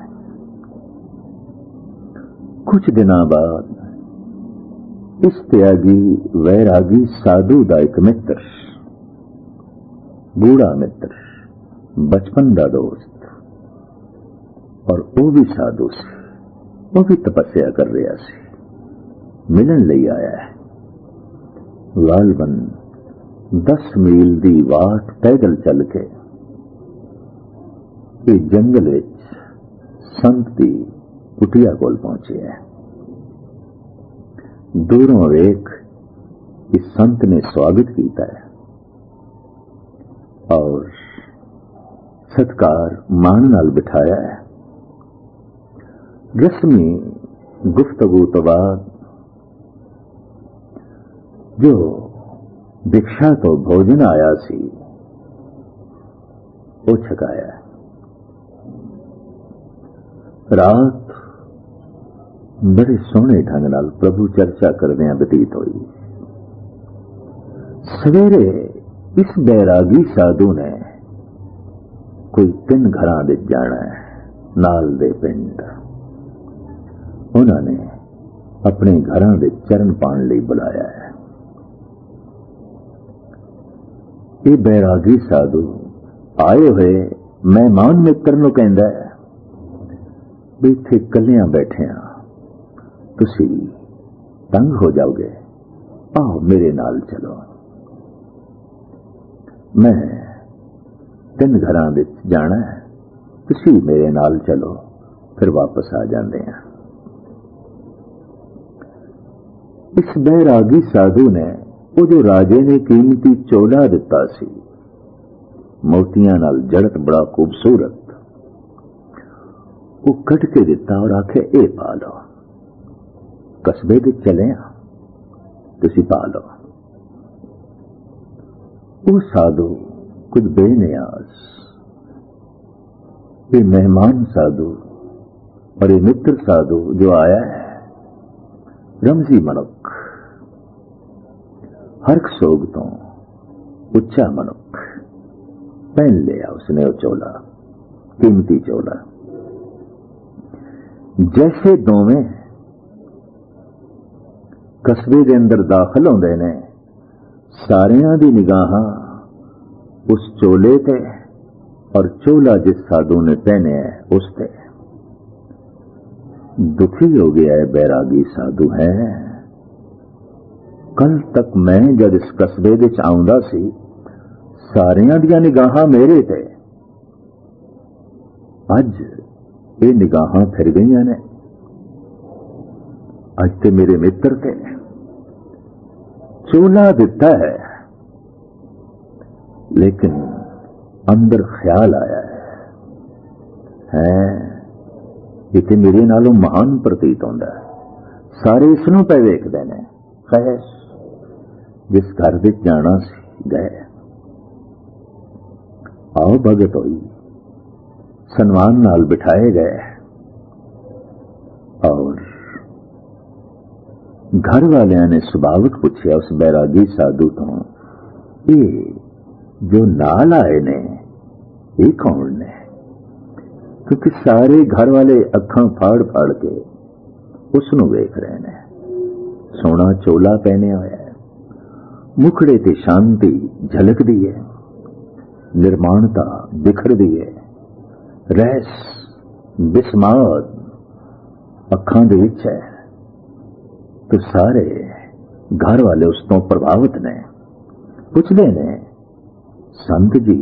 کچھ دنوں بعد اس تیاگی ویراگی سادھو دا ایک متر بوڑھا متر بچپن دا دوست اور وہ بھی سادھو سی وہ بھی تپسیا کر رہا سی ملن لئی آیا ہے غالباً 10 میل دی واٹ پیدل چل کے یہ جنگل وچ ਸੰਤ ਦੀ ਕੁਟੀਆ ਕੋਲ ਪਹੁੰਚਿਆ। ਦੂਰੋਂ ਵੇਖ ਇਸ ਸੰਤ ਨੇ ਸਵਾਗਤ ਕੀਤਾ ਹੈ ਔਰ ਸਤਕਾਰ ਮਾਣ ਨਾਲ ਬਿਠਾਇਆ ਹੈ। ਰਸਮੀ ਗੁਫ਼ਤਗੂ ਤੋਂ ਬਾਅਦ ਜੋ ਦੀਕਸ਼ਾ ਤੋਂ ਭੋਜਨ ਆਇਆ ਸੀ ਉਹ ਛਕਾਇਆ। ਰਾਤ ਬੜੇ ਸੋਹਣੇ ਢੰਗ ਨਾਲ ਪ੍ਰਭੂ ਚਰਚਾ ਕਰਦਿਆਂ ਬਤੀਤ ਹੋਈ। ਸਵੇਰੇ ਇਸ ਬੈਰਾਗੀ ਸਾਧੂ ਨੇ ਕੋਈ 3 ਘਰਾਂ ਵਿੱਚ ਜਾਣਾ ਹੈ, ਨਾਲ ਦੇ ਪਿੰਡ। ਉਹਨਾਂ ਨੇ ਆਪਣੇ ਘਰਾਂ ਵਿੱਚ ਚਰਨ ਪਾਉਣ ਲਈ ਬੁਲਾਇਆ ਹੈ। ਇਹ ਬੈਰਾਗੀ ਸਾਧੂ ਆਏ ਹੋਏ ਮਹਿਮਾਨ ਮਿੱਤਰ ਨੂੰ ਕਹਿੰਦਾ ਹੈ ਵੀ ਇੱਥੇ ਇਕੱਲਿਆਂ ਬੈਠਿਆਂ ਤੁਸੀਂ ਤੰਗ ਹੋ ਜਾਓਗੇ, ਆਓ ਮੇਰੇ ਨਾਲ ਚਲੋ। ਮੈਂ 3 ਘਰਾਂ ਵਿੱਚ ਜਾਣਾ ਹੈ, ਤੁਸੀਂ ਮੇਰੇ ਨਾਲ ਚਲੋ, ਫਿਰ ਵਾਪਸ ਆ ਜਾਂਦੇ ਹਾਂ। ਇਸ ਬੈਰਾਗੀ ਸਾਧੂ ਨੇ ਉਹ ਜੋ ਰਾਜੇ ਨੇ ਕੀਮਤੀ ਚੋਲਾ ਦਿੱਤਾ ਸੀ, ਮੋਤੀਆਂ ਨਾਲ ਜੜਤ ਬੜਾ ਖੂਬਸੂਰਤ, ਉਹ ਕੱਢ ਕੇ ਦਿੱਤਾ ਔਰ ਆਖਿਆ ਇਹ ਪਾ ਲਓ, ਕਸਬੇ ਵਿੱਚ ਚਲੇ ਆ, ਤੁਸੀਂ ਪਾ ਲਓ। ਉਹ ਸਾਧੂ ਕੁਝ ਬੇਨਿਆਜ਼, ਇਹ ਮਹਿਮਾਨ ਸਾਧੂ और ये मित्र साधु जो आया है, रमजी मनुख, हर सोग तो उच्चा मनुख, पहन लिया उसने वो चोला, कीमती चोला। जैसे दोवें कस्बे के अंदर दाखिल होंदे ने, सारियां दी निगाहां उस चोले ते और चोला जिस साधु ने पहने है उस ते। दुखी हो गया है बैरागी साधु है। कल तक मैं जब इस कस्बे विच आउंदा सी, सारियां दियां निगाहां मेरे ते, अज ये निगाहां फिर गईयां ने, अज ते मेरे मित्र ते चोला दिता है, लेकिन अंदर ख्याल आया है इतने मेरे नालों महान प्रतीत होता है, सारे इसनों पे वेखदे ने। खैर जिस घर विच जाना सी गए, आओ भगत होई, सन्मान नाल बिठाए गए और घर वालियां ने सुभाविक पूछया उस बैरागी साधु तो, ये जो नाल आए ने ये कौन ने? क्योंकि सारे घर वाले अखां फाड़ फाड़ के उसनू वेख रहे ने। सोना चोला पहने होया है, मुखड़े ते शांति झलकदी है, निर्माणता बिखरदी है, रहस बिस्माद अखां दे विच है। तो सारे घर वाले उस तो प्रभावित ने, पुछदे ने, संत जी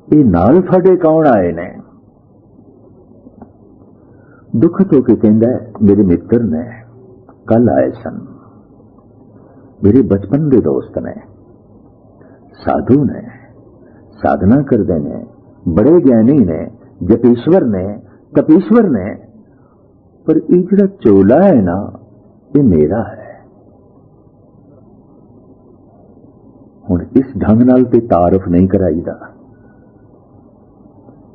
ये नाल फाड़े कौन आए ने? दुखत होके कहंदा है मेरे मित्र ने कल आए सन, मेरे बचपन के दोस्त ने, साधु ने, साधना करते ने, बड़े ज्ञानी ने, जपीश्वर ने, तपीश्वर ने, पर ये जिहड़ा चोला है ना ये मेरा है। हुण इस ढंग नाल ते तारफ नहीं कराईदा,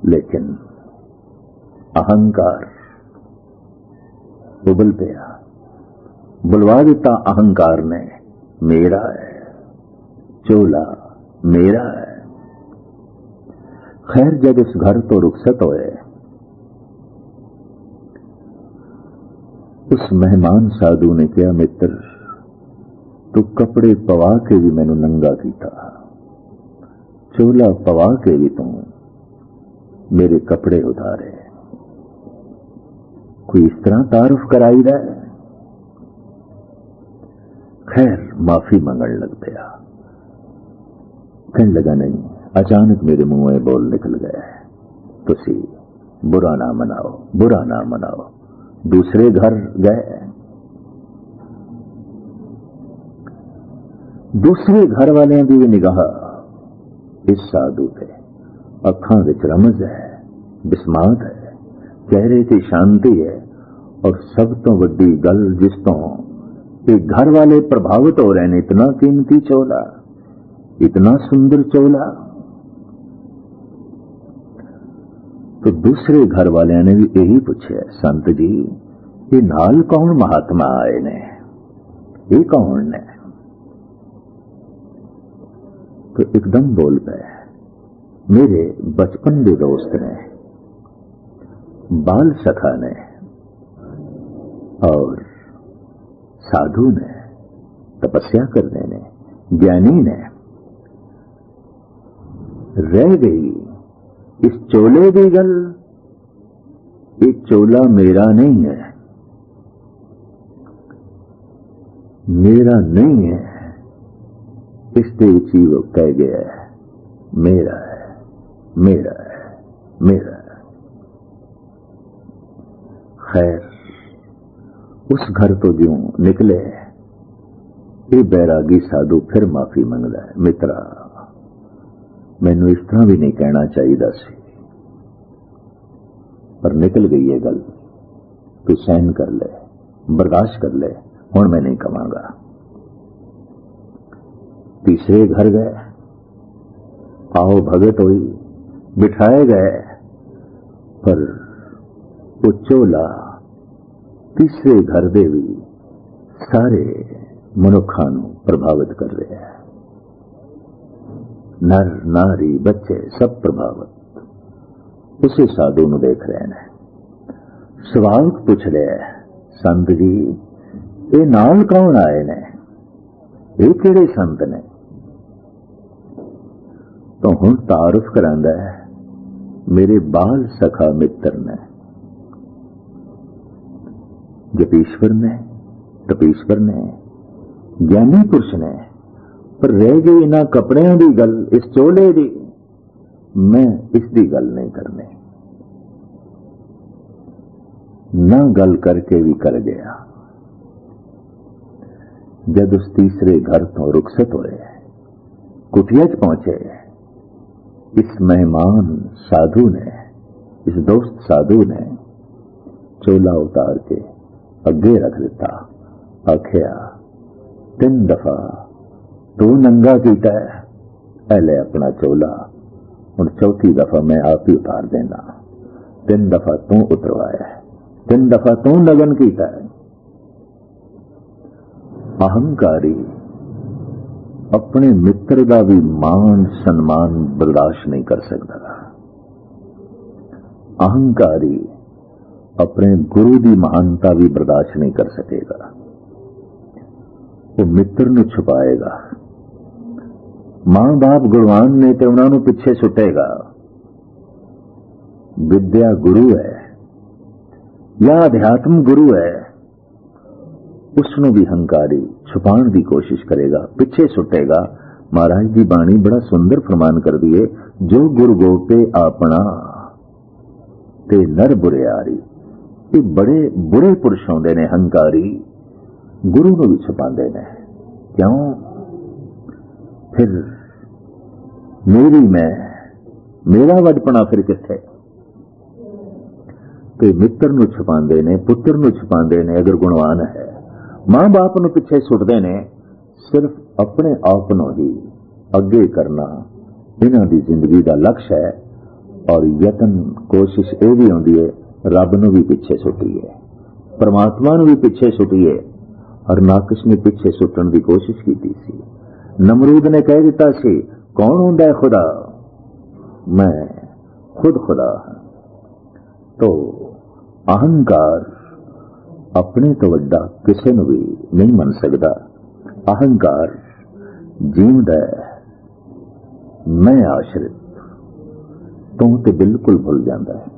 लेकिन अहंकार उबल पिया, बुलवा दिता अहंकार ने, मेरा है चोला, मेरा है। खैर जब इस घर तो रुखसत होए, उस मेहमान साधु ने कहा, मित्र तू कपड़े पवा के भी मैनू नंगा कीता, चोला पवा के भी तू मेरे कपड़े उतारे, कोई इस तरह तारुफ कराई रहा है? खैर माफी मांगन लग गया, कहने लगा नहीं, अचानक मेरे मुंह में बोल निकल गया है, तुसी बुरा ना मनाओ, बुरा ना मनाओ। दूसरे घर गए, दूसरे घर वालियां दी भी निगाह इस साधु ते अखां विच रमज है, बिस्मात है, चेहरे ते शांति है। और सब तो वड्डी गल जिस तो ये घर वाले प्रभावित हो रहे हैं, इतना कीमती चोला, इतना सुंदर चोला। तो दूसरे घर वाले ने भी यही पूछा, संत जी ये नाल कौन महात्मा आए ने, ये कौन ने? तो एकदम बोल पे, मेरे बचपन के दोस्त ने, बाल सखा ने और साधु ने, तपस्या करने ने, ज्ञानी ने। रह गई इस चोले की गल, ये चोला मेरा नहीं है, मेरा नहीं है। इसके उची वो कह गया है, मेरा है, मेरा है, मेरा है। खैर उस घर तो ज्यों निकले, ये बैरागी साधु फिर माफी मंगदा है, मित्रा मैनू इस तरह भी नहीं कहना चाहिए सी, पर निकल गई है गल, तू सहन कर ले, बर्दाश्त कर ले, हुण मैं नहीं कहांगा। तीसरे घर गए, आओ भगत हुई, बिठाए गए, पर वो चोला तीसरे घर दे भी सारे मनुखा प्रभावित कर रहे हैं। नर नारी बच्चे सब प्रभावित उसे साधु ਨੂੰ देख रहे हैं। सवाल पूछ रहे, संत जी ये नाल कौन आए ने, ये किहड़े संत ने? तो हुण तारुफ करांदा है, मेरे बाल सखा मित्र ने, जपीश्वर ने, तपीश्वर ने, ज्ञानी पुरुष ने। पर रह गई इन्हां कपड़ियां दी गल, इस चोले दी, मैं इसकी गल नहीं करनी। ना गल करके भी कर गया। जब उस तीसरे घर तो रुखसत होए, कुटिया च पहुंचे, इस मेहमान साधु ने, इस दोस्त साधु ने चोला उतार के अगे रख दिता। आखिया 3 दफा तू नंगा कीता है, पहले अपना चोला, हुण 4थी दफा मैं आप ही उतार देना। 3 दफा तू उतरवाया, 3 दफा तू नगन कीता है। अहंकारी अपने मित्र का भी मान सम्मान बर्दाश्त नहीं कर सकता। अहंकारी अपने गुरु की महानता भी बर्दाश्त नहीं कर सकेगा। वो मित्र नूं छुपाएगा। मां बाप गुणवान ने तो उन्होंने पिछे सुटेगा। विद्या गुरु है या अध्यात्म गुरु है, उसनों भी हंकारी छुपाने की कोशिश करेगा, पिछे सुटेगा। महाराज की बाणी बड़ा सुंदर फरमान कर दिए, जो गुरु गोपे अपना ते नर बुरियारी। ये बड़े बुरे पुरुष होंदे ने हंकारी, गुरु को भी छुपाते ने। क्यों? फिर मेरा वडपना फिर किथे? तो मित्र नूं छुपाते ने, पुत्र नूं छुपाते ने अगर गुणवान है। मां बाप नूं पिछे सुटते ने, सिर्फ अपने आप नूं ही अगे करना इन्हां दी जिंदगी का लक्ष्य है। और यतन कोशिश यह भी होंदी है, रब नूं भी पिछे सुटीए, परमात्मा नूं भी पिछे सुटीए। हरनाकश ने पिछे सुटण की कोशिश की सी। नमरूद ने कह दिता सी, कौन होंदा है खुदा? मैं खुद खुदा हां। तो अहंकार अपने तो वड्डा किसी नूं भी नहीं मन सकता। अहंकार जीवदा है, मैं आश्रित तू तो बिल्कुल भूल जाता है।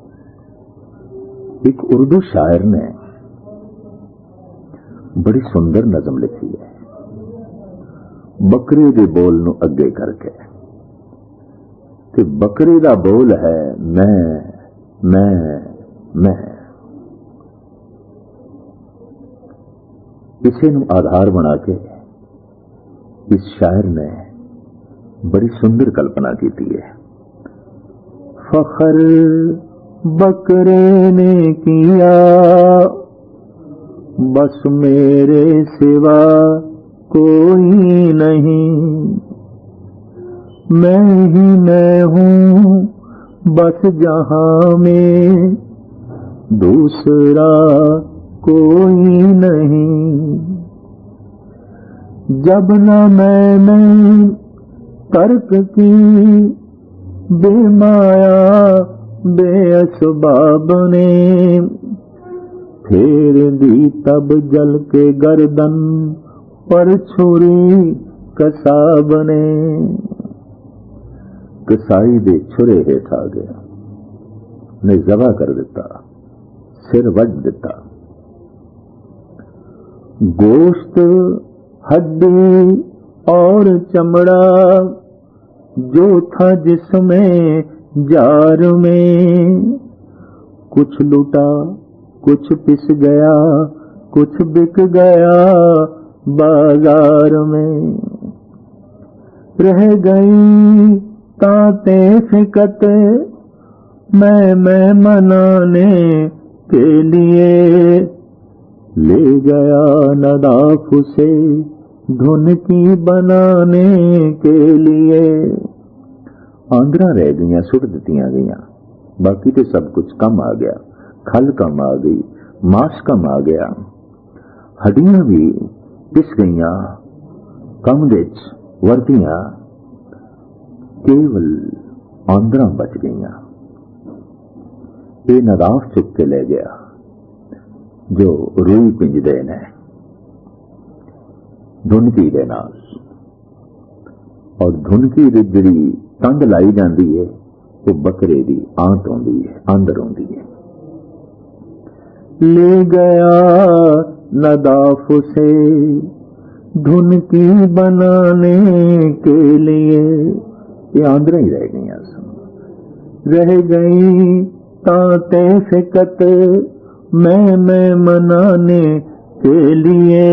एक उर्दू शायर ने बड़ी सुंदर नज़म लिखी है, बकरे के बोल नूं अगे करके। ते बकरे का बोल है, मैं ਮੈਂ ਇਸੇ ਨੂੰ ਆਧਾਰ ਬਣਾ ਕੇ ਇਸ ਸ਼ਾਇਰ ਨੇ ਬੜੀ ਸੁੰਦਰ ਕਲਪਨਾ ਕੀਤੀ ਹੈ। ਫਖਰ ਬਕਰੇ ਨੇ ਕੀਆ बस मेरे सिवा कोई नहीं, मैं ही मैं हूँ बस जहां में दूसरा कोई नहीं। जब न मैंने तर्क की बेमाया बेअसबाब ने, फेर दी तब जल के गर्दन पर छुरी कसाब ने। कसाई दे छुरे हेठ आ गया, ने जबा कर दिता, सिर वड दिता। गोश्त हड्डी और चमड़ा जो था जिसमें जार में, कुछ लुटा कुछ पिस गया कुछ बिक गया बाजार में। रह गई ताते फिकत मैं मनाने के लिए, ले गया नदाफ से धुन की बनाने के लिए। आंद्रा रह गईयां, सुट दित्तियां गईयां, बाकी तो सब कुछ कम आ गया। खल कम आ गई, मांस कम आ गया, हड्डियां भी पिस गईयां, कम विच वरतियां, केवल आंदरां बच गईयां। ये नदाफ चुक के ले गया जो रूई पिंजदे ने धुनकी दे नाल, और धुनकी दी जिहड़ी तंग लाई जांदी है वो बकरे दी आंत आउंदी है, अंदर आउंदी है। ले गया नदाफ से धुन की बनाने के लिए, ये आंद्रा ही रह गई। रह गई ताते फिकत मैं मनाने के लिए,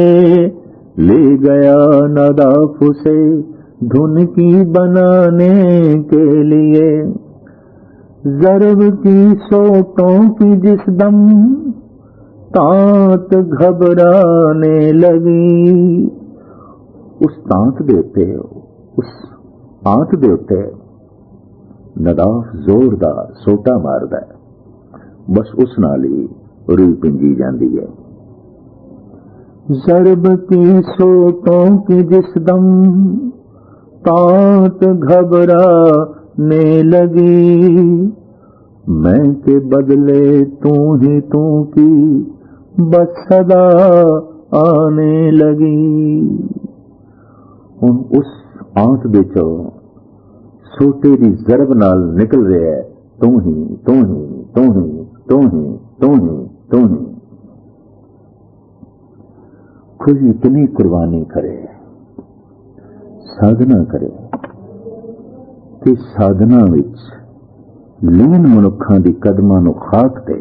ले गया नदाफ से धुन की बनाने के लिए। ज़र्ब की सोटों की जिस दम तांत घबराने लगी, उस तांत दे उत्ते, उस आंत दे उत्ते नदाफ जोर दा सोटा मारदा है, बस उस नाल ही रूई पिंजी जांदी है। ज़र्ब की सोटों की जिस दम तांत घबराने लगी, मैं के बदले तू ही तू की बस सदा आने लगी। हुण उस आंत दे चों सोटे दी ज़रब नाल निकल रहा है, तू ही तू ही तू ही तू ही तू ही तू ही। कोई इतनी कुर्बानी करे, साधना करे कि साधना विच लीन मनुखां दी कदमां नूं खाक ते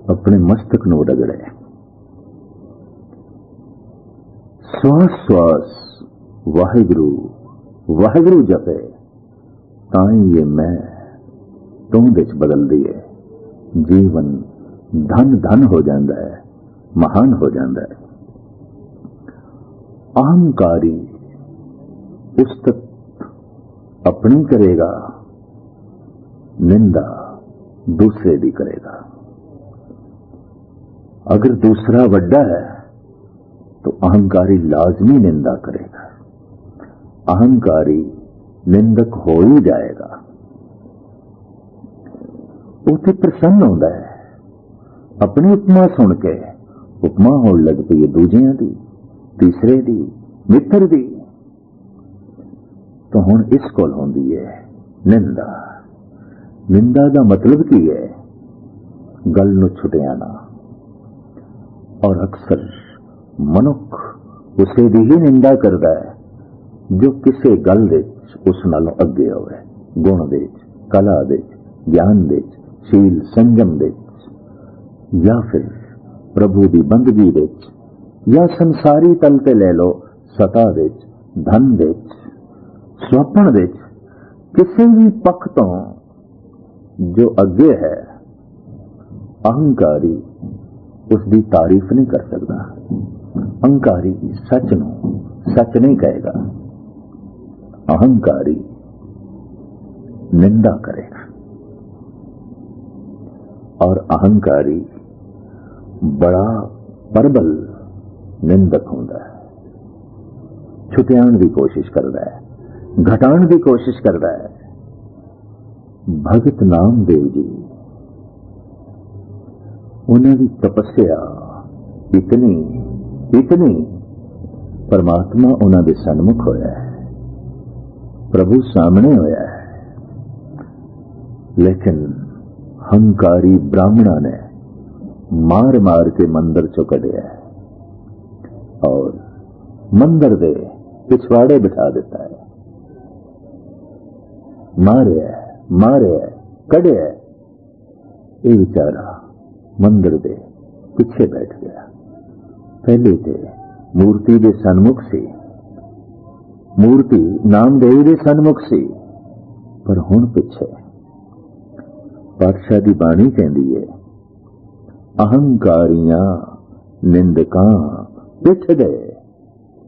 अपने मस्तक नूं रगड़े। श्वास श्वास वाहिगुरु वाहिगुरु जपे, ताई ये मैं तुम विच बदलदी है। जीवन धन धन हो जाता है, महान हो जाता है। अहंकारी उस्तत अपनी करेगा, निंदा दूसरे दी करेगा। अगर दूसरा वड्डा है तो अहंकारी लाजमी निंदा करेगा, अहंकारी निंदक हो ही जाएगा। उसे प्रसन्न होता है, अपनी उपमा सुन के उपमा होने लग पई दूजियां दी, तीसरे दी, मित्र दी। तो हुण इस कोल होंदी है निंदा। निंदा दा मतलब की है? गल नूं छुटियाना। और अक्सर मनुख उसे दी ही निंदा करता है जो किसी गल विच उस नालों अगे होवे, गुण विच, कला विच, ਗਿਆਨ ਵਿੱਚ, ਸ਼ੀਲ ਸੰਜਮ ਵਿੱਚ, ਜਾਂ ਫਿਰ ਪ੍ਰਭੂ ਦੀ ਬੰਦਗੀ ਵਿੱਚ, ਜਾਂ ਸੰਸਾਰੀ ਤਲ ਤੇ ਲੈ ਲਓ ਸਤਾ ਵਿੱਚ, ਧਨ ਵਿੱਚ, ਸੁਪਨ ਵਿੱਚ, ਕਿਸੇ ਵੀ ਪੱਖ ਤੋਂ ਜੋ ਅੱਗੇ ਹੈ, ਅਹੰਕਾਰੀ ਉਸ ਦੀ ਤਾਰੀਫ ਨਹੀਂ ਕਰ ਸਕਦਾ। ਅਹੰਕਾਰੀ ਸੱਚ ਨੂੰ ਸੱਚ ਨਹੀਂ ਕਹੇਗਾ, ਅਹੰਕਾਰੀ ਨਿੰਦਾ ਕਰੇਗਾ। ਔਰ ਅਹੰਕਾਰੀ ਬੜਾ ਪ੍ਰਬਲ ਨਿੰਦਕ ਹੁੰਦਾ ਹੈ, ਛੁਟਿਆਉਣ ਦੀ ਕੋਸ਼ਿਸ਼ ਕਰਦਾ ਹੈ, ਘਟਾਉਣ ਦੀ ਕੋਸ਼ਿਸ਼ ਕਰਦਾ ਹੈ। ਭਗਤ ਨਾਮਦੇਵ ਜੀ, ਉਹਨਾਂ ਦੀ ਤਪੱਸਿਆ ਇਤਨੀ ਪਰਮਾਤਮਾ ਉਹਨਾਂ ਦੇ ਸਨਮੁਖ ਹੋਇਆ ਹੈ, ਪ੍ਰਭੂ ਸਾਹਮਣੇ ਹੋਇਆ ਹੈ, ਲੇਕਿਨ ਹੰਕਾਰੀ ਬ੍ਰਾਹਮਣਾਂ ਨੇ ਮਾਰ ਮਾਰ ਕੇ ਮੰਦਰ ਚੋਂ ਕੱਢਿਆ ਔਰ ਮੰਦਰ ਦੇ ਪਿਛਵਾੜੇ ਬਿਠਾ ਦਿੱਤਾ ਹੈ। ਮਾਰਿਆ ਕੱਢਿਆ। ਇਹ ਵਿਚਾਰਾ ਮੰਦਰ ਦੇ ਪਿੱਛੇ ਬੈਠ ਗਿਆ। ਪਹਿਲੇ ਤੇ ਮੂਰਤੀ ਦੇ ਸਨਮੁਖ ਸੀ, ਮੂਰਤੀ ਨਾਮਦੇਵ ਦੇ ਸਨਮੁਖ ਸੀ, ਪਰ ਹੁਣ ਪਿੱਛੇ। ਪਾਤਸ਼ਾਹ ਦੀ ਬਾਣੀ ਕਹਿੰਦੀ ਹੈ, ਅਹੰਕਾਰੀਆਂ ਨਿੰਦਕਾਂ ਪਿੱਠ ਦੇ,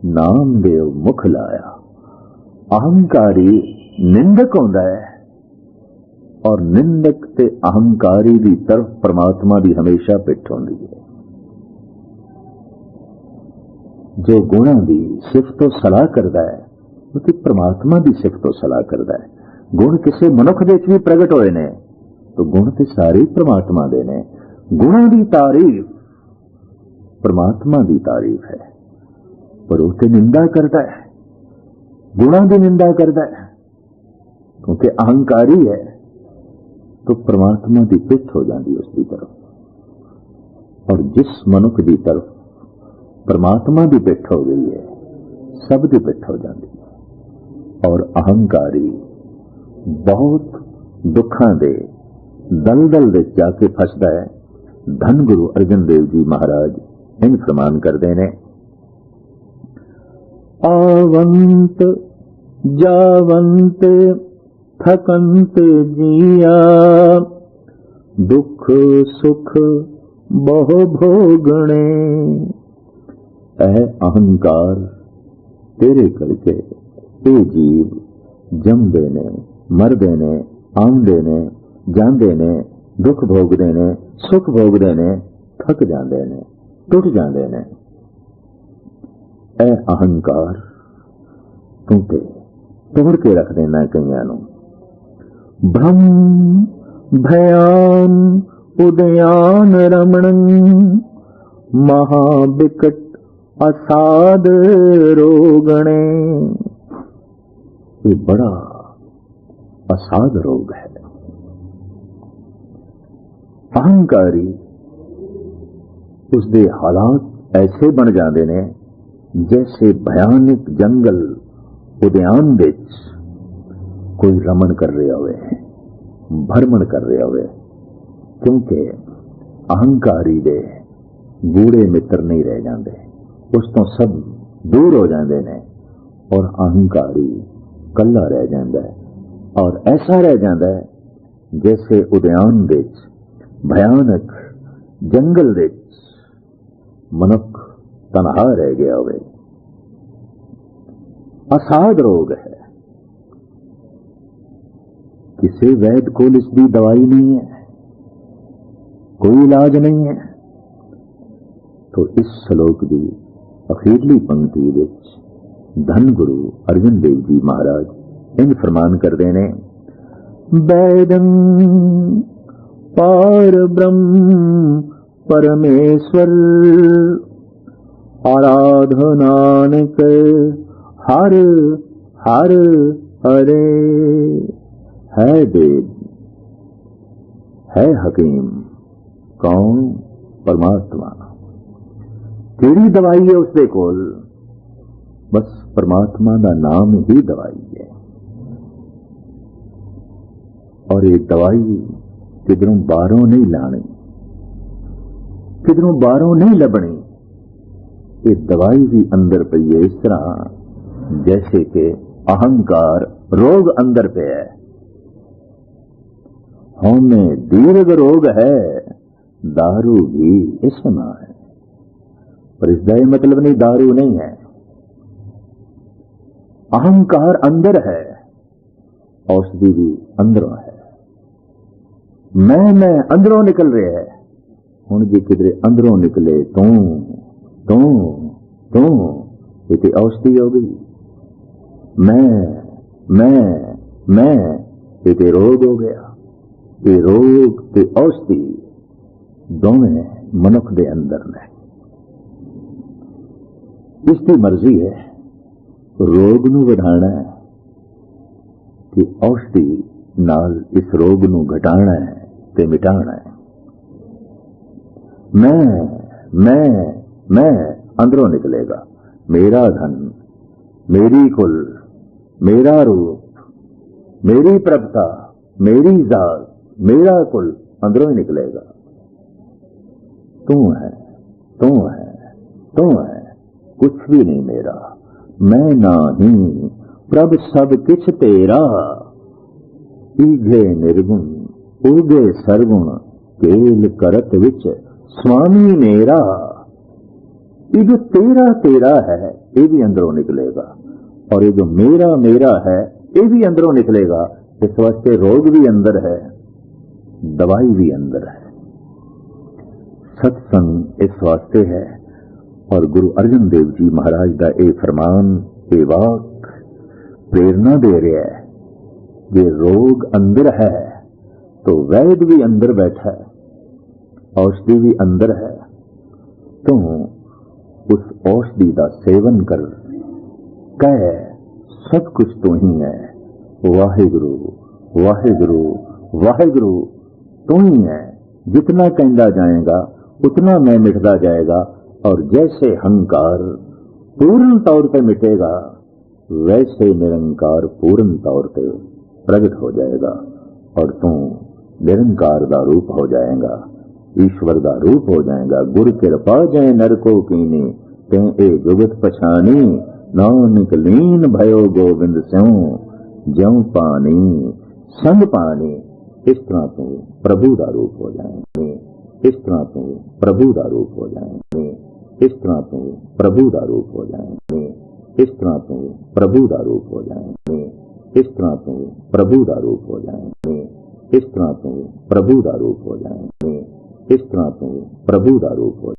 ਨਾਮਦੇਵ ਮੁਖ ਲਾਇਆ। ਅਹੰਕਾਰੀ ਨਿੰਦਕ ਹੁੰਦਾ ਹੈ ਔਰ ਨਿੰਦਕ ਤੇ ਅਹੰਕਾਰੀ ਦੀ ਤਰਫ ਪਰਮਾਤਮਾ ਦੀ ਹਮੇਸ਼ਾ ਪਿੱਠ ਹੁੰਦੀ ਹੈ। ਜੋ ਗੁਣਾਂ ਦੀ ਸਿਫਤੋ ਸਲਾਹ ਕਰਦਾ ਹੈ ਉਹ ਤੇ ਪਰਮਾਤਮਾ ਦੀ ਸਿਫਤੋ ਸਲਾਹ ਕਰਦਾ ਹੈ। ਗੁਣ ਕਿਸੇ ਮਨੁੱਖ ਦੇ ਵਿੱਚ ਵੀ ਪ੍ਰਗਟ ਹੋਏ ਨੇ ਤਾਂ ਗੁਣ ਤੇ ਸਾਰੇ ਪਰਮਾਤਮਾ ਦੇ ਨੇ। ਗੁਣਾਂ ਦੀ ਤਾਰੀਫ ਪਰਮਾਤਮਾ ਦੀ ਤਾਰੀਫ ਹੈ, ਪਰ ਉਹ ਤੇ ਨਿੰਦਾ ਕਰਦਾ ਹੈ, ਗੁਣਾਂ ਦੀ ਨਿੰਦਾ ਕਰਦਾ ਹੈ, ਕਿਉਂਕਿ ਅਹੰਕਾਰੀ ਹੈ तो परमात्मा की पिठ हो जाती उसकी तरफ। और जिस मनुख की तरफ परमात्मा की पिठ हो गई है, सब की पिठ हो जाती है। और अहंकारी बहुत दुखों के दलदल में जाके फसदा है। धन गुरु अर्जन देव जी महाराज इन फरमान करते हैं, आवंत जावंत थकंत जिया, दुख सुख बहु भोगणे। ऐ अहंकार तेरे करके ये जीव जमदे ने, मरदे ने, आंदे ने, जांदे ने, दुख भोगदे ने, सुख भोगदे ने, थक जांदे ने, टुट जांदे ने। ऐ अहंकार तू ते तोड़ के रख देना कईयां नूं। ब्रह्म भयान उदयान रमणं, महाबिकट असाद रोगणे। ये बड़ा असाद रोग है। अहंकारी उसके हालात ऐसे बन जाते हैं जैसे भयानक जंगल उद्यान विच कोई रमन कर रहा होवे, भरमण कर रहा होवे। क्योंकि अहंकारी दे गूढ़े मित्र नहीं रह जाते, उस तो सब दूर हो जाते हैं और अहंकारी कल्ला रह जाता है। और ऐसा रह जाता है जैसे उद्यान विच भयानक जंगल विच मनुख तनहा रह गया होवे। असाध रोग है, किसी वैद को इसकी दवाई नहीं है, कोई इलाज नहीं है। तो इस श्लोक की अखीरली पंक्ति विच धन गुरु अर्जन देव जी महाराज इन फरमान करते हैं, वैदं पार ब्रह्म परमेश्वर, आराधनानक हर हर हरे। है वेद, है हकीम, कौन? परमात्मा। केड़ी दवाई है उसके कोल? बस परमात्मा का नाम ही दवाई है। और ये दवाई किधरों बाहरों नहीं लानी, किधरों बाहरों नहीं लभनी। ये दवाई भी अंदर पई है, इस तरह जैसे कि अहंकार रोग अंदर पे है। हमें दीर्घ रोग है, दारू भी इसमें है, पर इसका ये मतलब नहीं दारू नहीं है। अहंकार अंदर है, औषधि भी अंदरों है। मैं अंदरों निकल रहे है। हुण जी किधरे अंदरों निकले तू तू तू, ये तो औषधि हो गई। मैं ये तो रोग हो गया। ये रोग ते औषधि दोवें मनुख दे अंदर ने। इसकी मर्जी है रोग नूं वधाना है कि औषधि नाल इस रोग नूं घटाना है ते मिटाना है। मैं अंदरों निकलेगा। मेरा धन, मेरी कुल, मेरा रूप, मेरी प्रभुता, मेरी जात, मेरा कुल अंदरों ही निकलेगा। तू है, तू है, तू है, कुछ भी नहीं मेरा। मैं नहीं, प्रभ सब किछ तेरा। ईघे निर्गुण उगे सरगुण, केल करत विच स्वामी मेरा। ये जो तेरा तेरा है ये भी अंदरों निकलेगा, और ये जो मेरा मेरा है ये भी अंदरों निकलेगा। इस वास्ते रोग भी अंदर है, दवाई भी अंदर है। सत्संग इस वास्ते है। और गुरु अर्जन देव जी महाराज का ये फरमान, ये वाक प्रेरणा दे रहा है। ये रोग अंदर है तो वैद्य भी अंदर बैठा है, औषधि भी अंदर है। तो उस औषधि का सेवन कर, कह सब कुछ तो ही है। वाहिगुरु वाहिगुरु वाहिगुरु तू ही है। जितना कहता जाएगा उतना मैं मिटता जाएगा, और जैसे हंकार पूर्ण तौर पे मिटेगा वैसे निरंकार पूर्ण तौर पे प्रकट हो जाएगा, और तू निरंकार का रूप हो जाएगा, ईश्वर का रूप हो जाएगा। गुर कृपा जय नरको कीनी, ते ए जुगत पछानी। नानक लीन भयो गोविंद स्यों, ज्यों पानी संग पानी। इस तरह तू प्रभु का रूप हो जाएंगे, इस तरह तू प्रभु का रूप हो जाएंगे, इस तरह तू प्रभु का रूप हो जाएंगे, इस तरह तू प्रभु का रूप हो जाएंगे, इस तरह तू प्रभु का रूप हो जाएंगे, इस तरह तू प्रभु का रूप हो जाएंगे, इस तरह तू प्रभु का रूप हो